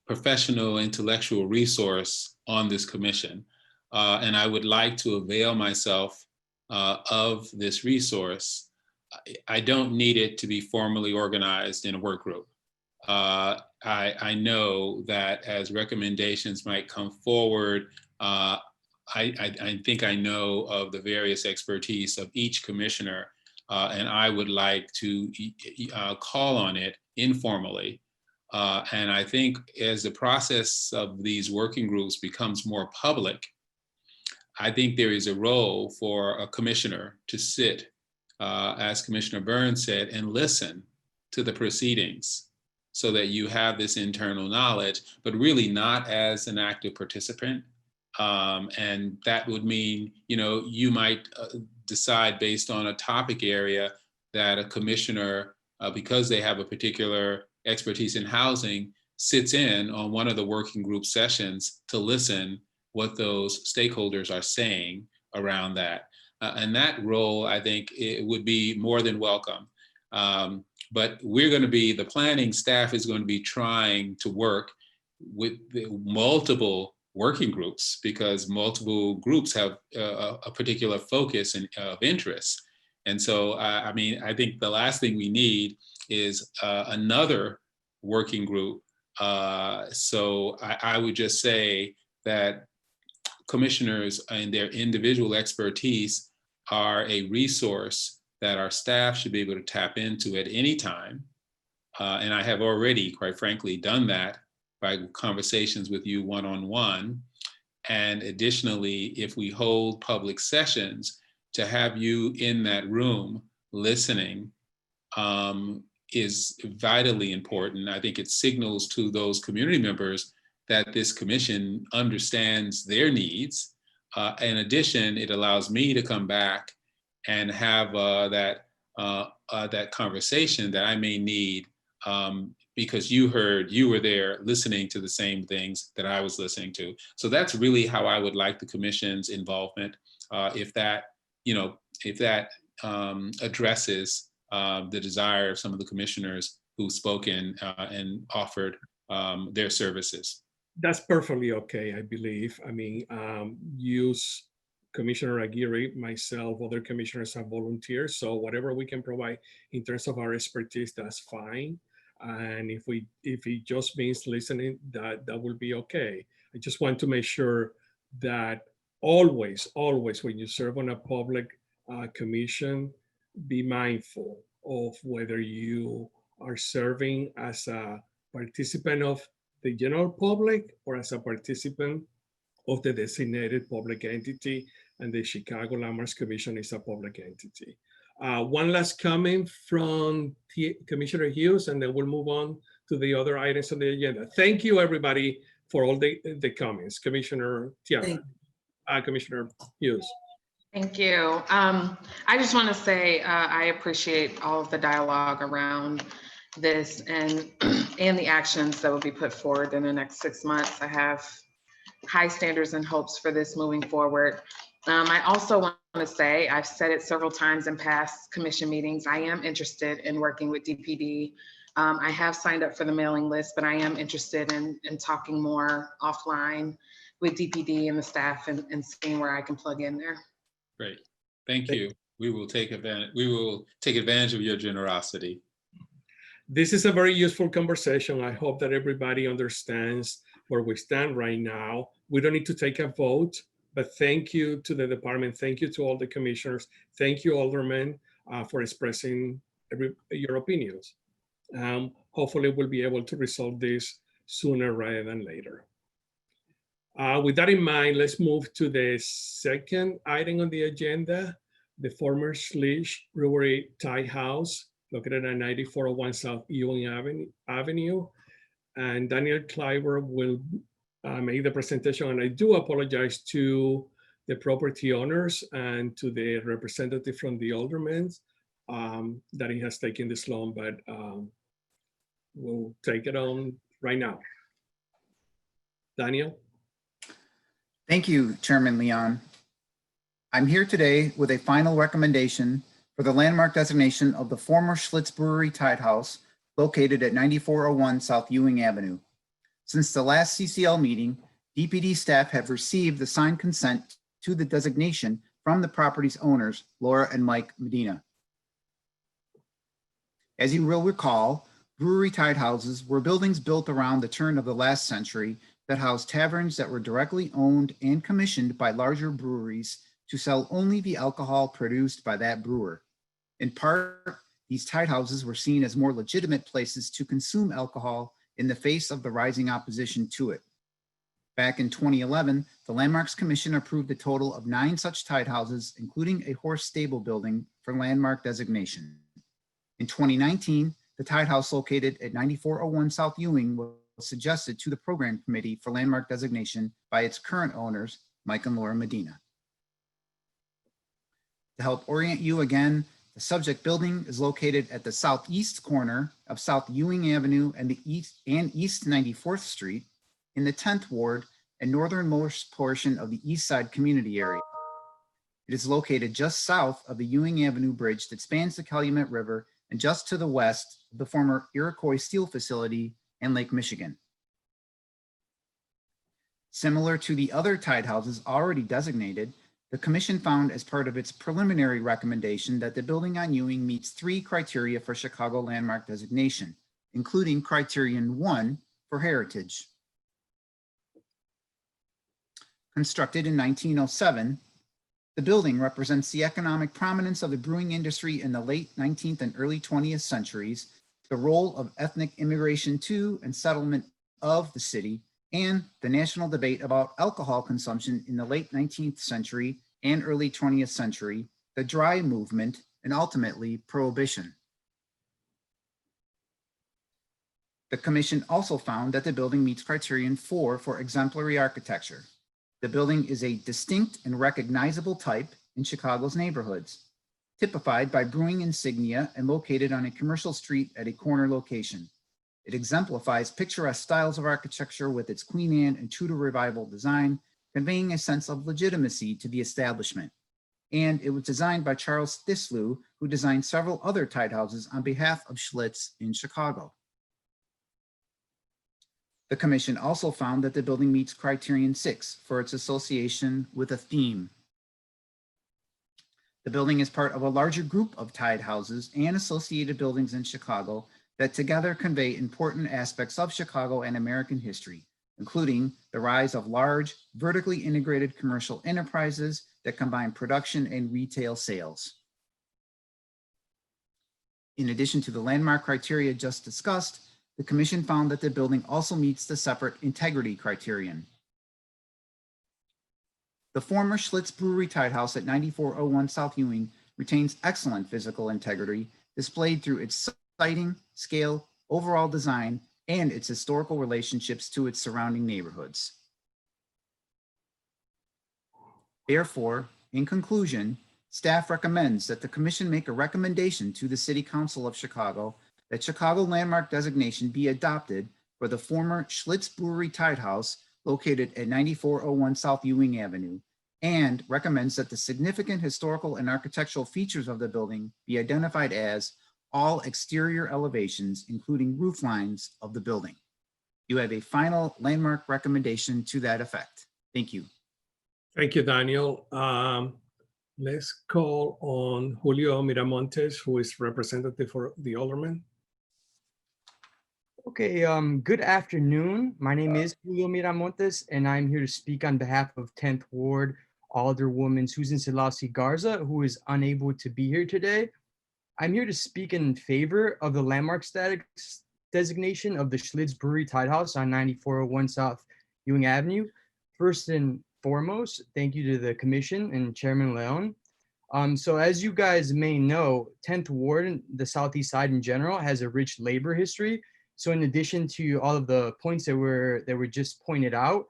professional intellectual resource on this commission. And I would like to avail myself of this resource. I don't need it to be formally organized in a work group. I know that as recommendations might come forward, I think I know of the various expertise of each commissioner, and I would like to call on it informally. And I think as the process of these working groups becomes more public, I think there is a role for a commissioner to sit, as Commissioner Burns said, and listen to the proceedings so that you have this internal knowledge, but really not as an active participant. And that would mean, you might decide based on a topic area that a commissioner, because they have a particular expertise in housing, sits in on one of the working group sessions to listen what those stakeholders are saying around that. And that role, I think, it would be more than welcome. But the planning staff is going to be trying to work with the multiple working groups, because multiple groups have a particular focus of interest. And so, I think the last thing we need is another working group. So I would just say that commissioners and their individual expertise are a resource that our staff should be able to tap into at any time. And I have already, quite frankly, done that by conversations with you one-on-one. And additionally, if we hold public sessions, to have you in that room listening is vitally important. I think it signals to those community members that this commission understands their needs. In addition, it allows me to come back and have that conversation that I may need, because you were there listening to the same things that I was listening to. So that's really how I would like the commission's involvement, if that addresses the desire of some of the commissioners who've spoken and offered their services. That's perfectly okay, I believe. Use Commissioner Aguirre, myself, other commissioners have volunteered. So whatever we can provide in terms of our expertise, that's fine. And if it just means listening, that will be okay. I just want to make sure that always when you serve on a public commission, be mindful of whether you are serving as a participant of the general public or as a participant of the designated public entity, and the Chicago Landmarks Commission is a public entity. One last comment from Commissioner Hughes, and then we'll move on to the other items on the agenda. Thank you, everybody, for all the comments. Commissioner Tiara, Commissioner Hughes. Thank you. I just want to say I appreciate all of the dialogue around this and the actions that will be put forward in the next 6 months. I have high standards and hopes for this moving forward. I also want to say, I've said it several times in past commission meetings, I am interested in working with DPD. I have signed up for the mailing list, but I am interested in talking more offline with DPD and the staff and seeing where I can plug in there. Great, thank you. We will take advantage of your generosity. This is a very useful conversation. I hope that everybody understands where we stand right now. We don't need to take a vote, but thank you to the department. Thank you to all the commissioners. Thank you, aldermen. for expressing your opinions. Hopefully we'll be able to resolve this sooner rather than later. With that in mind, let's move to the second item on the agenda, the former Schlicht Brewery Thai House located at 9401 South Ewing Avenue. And Daniel Kleiber will make the presentation. And I do apologize to the property owners and to the representative from the aldermen that he has taken this long, but we'll take it on right now. Daniel. Thank you, Chairman Leon. I'm here today with a final recommendation for the landmark designation of the former Schlitz Brewery Tide House located at 9401 South Ewing Avenue. Since the last CCL meeting, DPD staff have received the signed consent to the designation from the property's owners, Laura and Mike Medina. As you will recall, brewery tide houses were buildings built around the turn of the last century that housed taverns that were directly owned and commissioned by larger breweries to sell only the alcohol produced by that brewer. In part, these tide houses were seen as more legitimate places to consume alcohol in the face of the rising opposition to it. Back in 2011, the Landmarks Commission approved a total of 9 such tide houses, including a horse stable building for landmark designation. In 2019, the tide house located at 9401 South Ewing was suggested to the Program Committee for Landmark Designation by its current owners, Mike and Laura Medina. To help orient you again, the subject building is located at the southeast corner of South Ewing Avenue and the East 94th Street in the 10th Ward and northernmost portion of the East Side community area. It is located just south of the Ewing Avenue Bridge that spans the Calumet River and just to the west of the former Iroquois Steel Facility and Lake Michigan. Similar to the other tide houses already designated, the Commission found as part of its preliminary recommendation that the building on Ewing meets 3 criteria for Chicago landmark designation, including criterion 1 for heritage. Constructed in 1907, the building represents the economic prominence of the brewing industry in the late 19th and early 20th centuries, the role of ethnic immigration to and settlement of the city, and the national debate about alcohol consumption in the late 19th century and early 20th century, the dry movement, and ultimately prohibition. The Commission also found that the building meets criterion 4 for exemplary architecture. The building is a distinct and recognizable type in Chicago's neighborhoods, typified by brewing insignia and located on a commercial street at a corner location. It exemplifies picturesque styles of architecture with its Queen Anne and Tudor Revival design, conveying a sense of legitimacy to the establishment. And it was designed by Charles Thislew, who designed several other tide houses on behalf of Schlitz in Chicago. The Commission also found that the building meets criterion 6 for its association with a theme. The building is part of a larger group of tide houses and associated buildings in Chicago that together convey important aspects of Chicago and American history, including the rise of large, vertically integrated commercial enterprises that combine production and retail sales. In addition to the landmark criteria just discussed, the Commission found that the building also meets the separate integrity criterion. The former Schlitz Brewery Tide House at 9401 South Ewing retains excellent physical integrity displayed through its siting, scale, overall design, and its historical relationships to its surrounding neighborhoods. Therefore, in conclusion, staff recommends that the Commission make a recommendation to the City Council of Chicago that Chicago landmark designation be adopted for the former Schlitz Brewery Tide House located at 9401 South Ewing Avenue, and recommends that the significant historical and architectural features of the building be identified as all exterior elevations, including roof lines of the building. You have a final landmark recommendation to that effect. Thank you. Thank you, Daniel. Let's call on Julio Miramontes, who is representative for the alderman. Okay, good afternoon. My name is Julio Miramontes, and I'm here to speak on behalf of 10th Ward Alderwoman Susan Selassie Garza, who is unable to be here today. I'm here to speak in favor of the landmark status designation of the Schlitz Brewery Tide House on 9401 South Ewing Avenue. First and foremost, thank you to the commission and Chairman Leon. So as you guys may know, 10th Ward, the Southeast side in general, has a rich labor history. So in addition to all of the points that were just pointed out,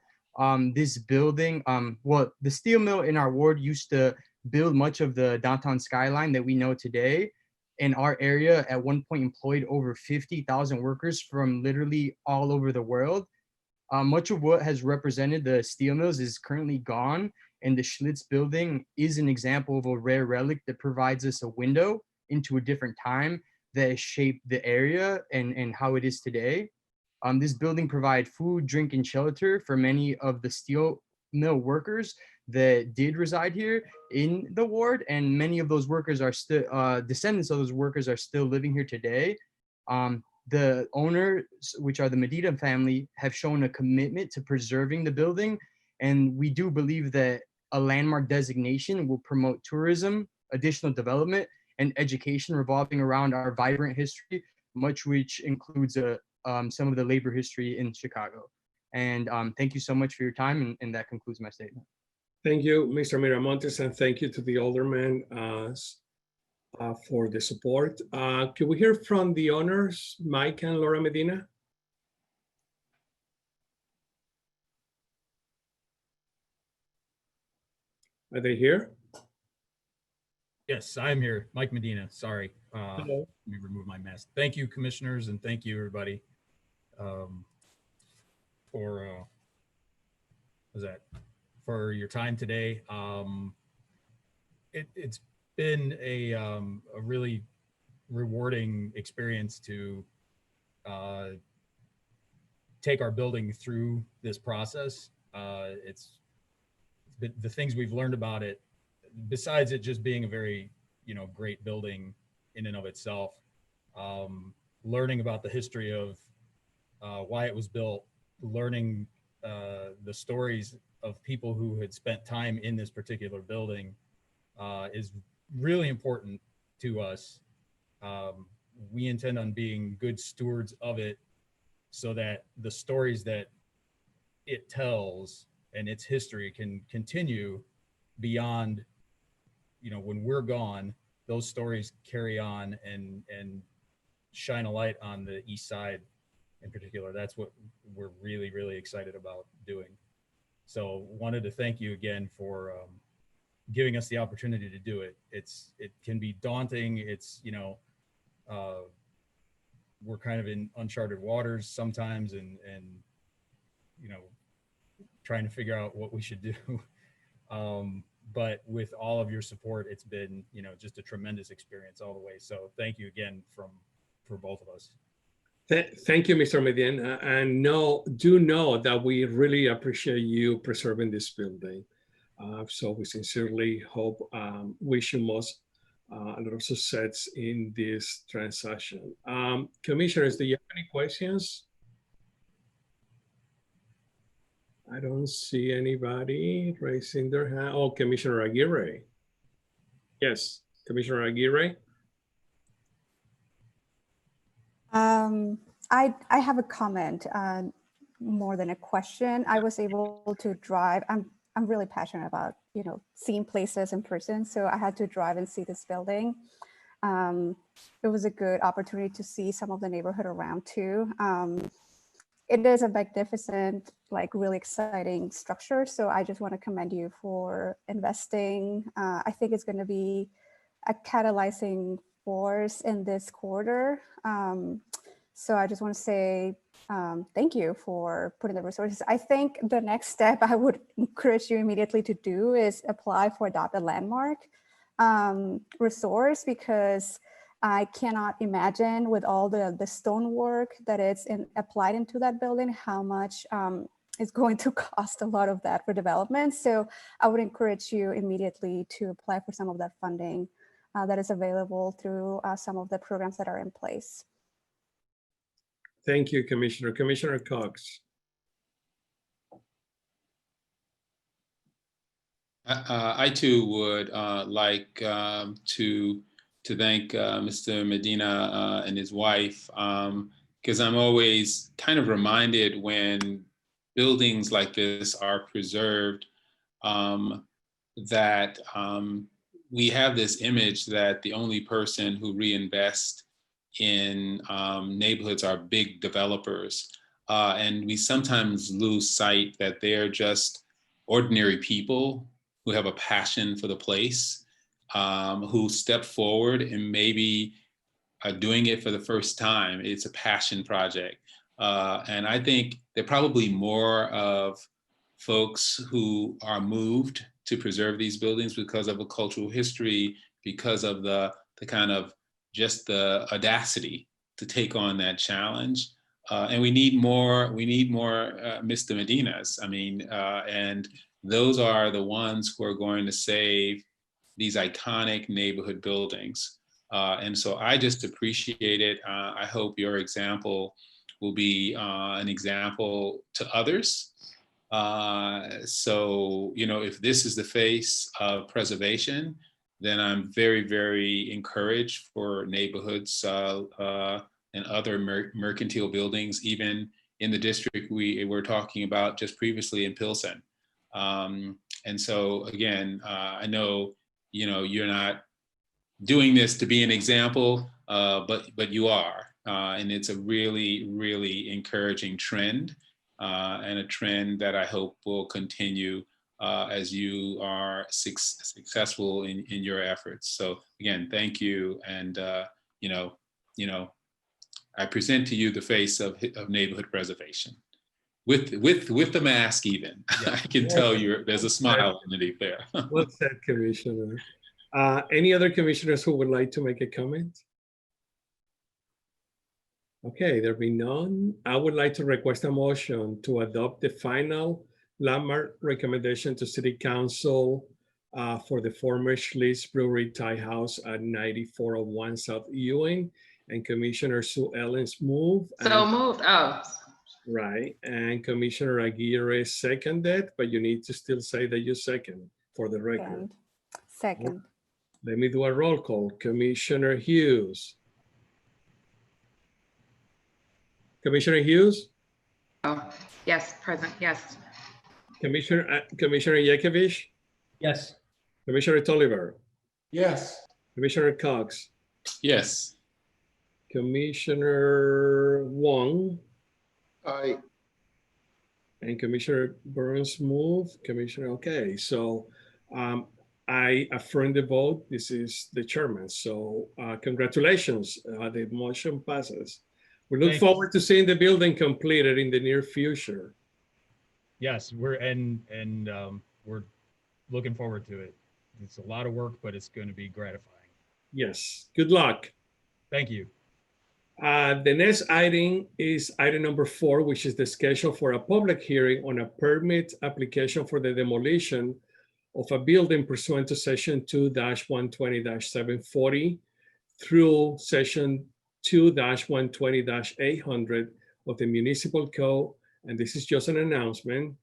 this building, well, the steel mill in our ward used to build much of the downtown skyline that we know today. And our area at one point employed over 50,000 workers from literally all over the world. Much of what has represented the steel mills is currently gone, and the Schlitz building is an example of a rare relic that provides us a window into a different time that has shaped the area and how it is today. This building provides food, drink, and shelter for many of the steel mill workers that did reside here in the ward, and many of those workers are still, descendants of those workers are still living here today. The owners, which are the Medina family, have shown a commitment to preserving the building, and we do believe that a landmark designation will promote tourism, additional development, and education revolving around our vibrant history, much which includes some of the labor history in Chicago. And thank you so much for your time, and that concludes my statement. Thank you, Mr. Miramontes, and thank you to the alderman for the support. Can we hear from the owners, Mike and Laura Medina? Are they here? Yes, I'm here. Mike Medina, sorry. Hello. Let me remove my mask. Thank you, commissioners, and thank you, everybody, for your time today. It's been a really rewarding experience to take our building through this process. It's the things we've learned about it, besides it just being a very, great building in and of itself, learning about the history of why it was built, learning the stories of people who had spent time in this particular building is really important to us. We intend on being good stewards of it so that the stories that it tells and its history can continue beyond, when we're gone. Those stories carry on and shine a light on the east side in particular. That's what we're really, really excited about doing. So wanted to thank you again for giving us the opportunity to do it. It can be daunting. It's, we're kind of in uncharted waters sometimes and trying to figure out what we should do. But with all of your support, it's been, just a tremendous experience all the way. So thank you again for both of us. Thank you, Mr. Medina. And do know that we really appreciate you preserving this building. So we sincerely hope, wish you most a lot of success in this transaction. Commissioners, do you have any questions? I don't see anybody raising their hand. Oh, Commissioner Aguirre. Yes, Commissioner Aguirre. I have a comment more than a question. I was able to drive. I'm really passionate about seeing places in person, so I had to drive and see this building. It was a good opportunity to see some of the neighborhood around too. It is a magnificent, really exciting structure. So I just want to commend you for investing. I think it's going to be a catalyzing force in this quarter. So I just want to say thank you for putting the resources. I think the next step I would encourage you immediately to do is apply for Adopt a Landmark resource, because I cannot imagine with all the stonework that is applied into that building, how much is going to cost a lot of that for development. So I would encourage you immediately to apply for some of that funding that is available through some of the programs that are in place. Thank you, Commissioner. Commissioner Cox. I too would like to thank Mr. Medina and his wife, because I'm always kind of reminded when buildings like this are preserved that we have this image that the only person who reinvests in neighborhoods are big developers. And we sometimes lose sight that they're just ordinary people who have a passion for the place, who step forward and maybe are doing it for the first time. It's a passion project. And I think there are probably more of folks who are moved to preserve these buildings because of a cultural history, because of the kind of just the audacity to take on that challenge. And we need more Mr. Medinas. I mean, and those are the ones who are going to save these iconic neighborhood buildings. And so I just appreciate it. I hope your example will be an example to others. So, you know, if this is the face of preservation, then I'm very, very encouraged for neighborhoods and other mercantile buildings, even in the district we were talking about just previously in Pilsen. And so again, I know, you know, you're not doing this to be an example, but you are. And it's a really, really encouraging trend, and a trend that I hope will continue as you are successful in your efforts. So again, thank you. And you know, I present to you the face of neighborhood preservation with the mask even. Yeah. I can tell there's a smile underneath there. Well said, Commissioner. Any other commissioners who would like to make a comment? Okay, there be none. I would like to request a motion to adopt the final landmark recommendation to City Council for the former Schlitz Brewery Thai House at 9401 South Ewing, and Commissioner Sue Ellen's move. So moved. Oh. Right, and Commissioner Aguirre seconded, but you need to still say that you second for the record. Second. Let me do a roll call. Commissioner Hughes. Commissioner Hughes? Oh, yes, present, yes. Commissioner Yakovich? Yes. Commissioner Tolliver? Yes. Commissioner Cox? Yes. Commissioner Wong? Aye. And Commissioner Burns move. Commissioner, okay. So I affirm the vote. This is the chairman. So congratulations. The motion passes. We look forward to seeing the building completed in the near future. Yes, we're looking forward to it. It's a lot of work, but it's going to be gratifying. Yes. Good luck. Thank you. The next item is item number 4, which is the schedule for a public hearing on a permit application for the demolition of a building pursuant to section 2-120-740 through section 2-120-800 of the municipal code. And this is just an announcement.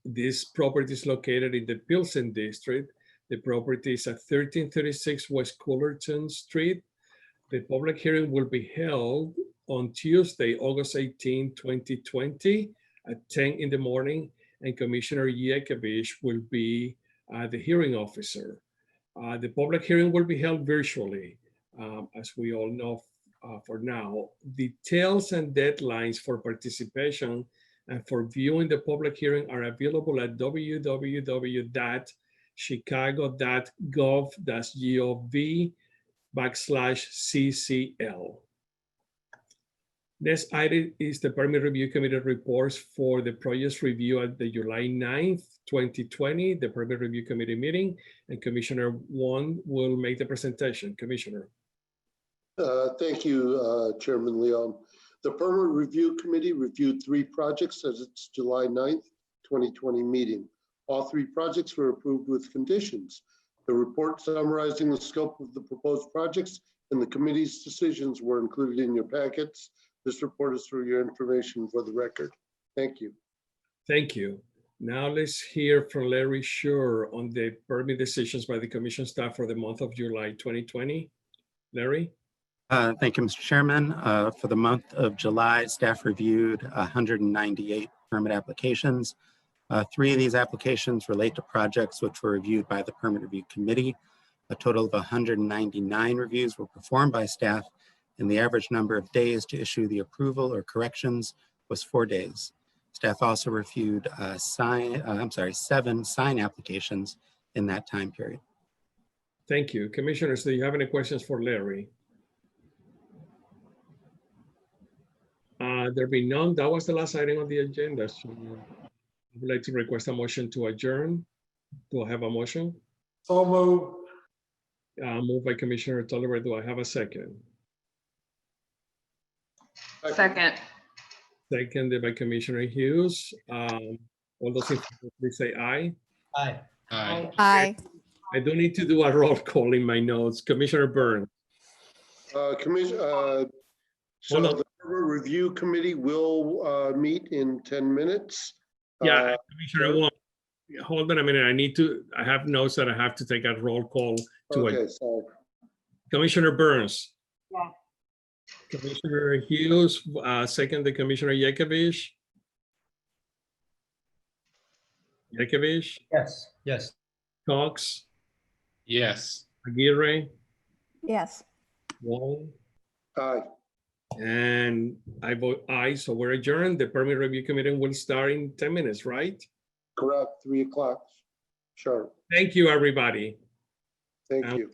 This property is located in the Pilsen District. The property is at 1336 West Cullerton Street. The public hearing will be held on Tuesday, August 18, 2020 at 10 in the morning, and Commissioner Yakovich will be the hearing officer. The public hearing will be held virtually, as we all know for now. Details and deadlines for participation and for viewing the public hearing are available at www.chicago.gov/CCL. Next item is the Permit Review Committee reports for the project's review at the July 9th, 2020, the Permit Review Committee meeting, and Commissioner Wong will make the presentation. Commissioner. Thank you, Chairman Leon. The Permit Review Committee reviewed 3 projects at its July 9th, 2020 meeting. All 3 projects were approved with conditions. The report summarizing the scope of the proposed projects and the committee's decisions were included in your packets. This report is for your information for the record. Thank you. Thank you. Now let's hear from Larry Schur on the permit decisions by the commission staff for the month of July 2020. Larry? Thank you, Mr. Chairman. For the month of July, staff reviewed 198 permit applications. 3 of these applications relate to projects which were reviewed by the Permit Review Committee. A total of 199 reviews were performed by staff, and the average number of days to issue the approval or corrections was 4 days. Staff also reviewed 7 sign applications in that time period. Thank you. Commissioners, do you have any questions for Larry? There be none. That was the last item on the agenda. So I would like to request a motion to adjourn. Do I have a motion? So moved. Moved by Commissioner Tolliver. Do I have a second? Second. Seconded by Commissioner Hughes. All those in favor, please say aye. Aye. Aye. Aye. I do need to do a roll call in my notes. Commissioner Burns. So Hold on. the review committee will meet in 10 minutes. Yeah, Commissioner Wong. Hold on a minute. I have notes that I have to take a roll call to Okay, sorry. Commissioner Burns. Yeah. Commissioner Hughes, second the Commissioner Yekovich. Yekovich, Yes. Yes. Cox, Yes. Aguirre, Yes. Wong, Aye. and I vote aye. So we're adjourned. The Permit Review Committee will start in 10 minutes, right? Correct, 3 o'clock. Sure. Thank you, everybody. Thank you.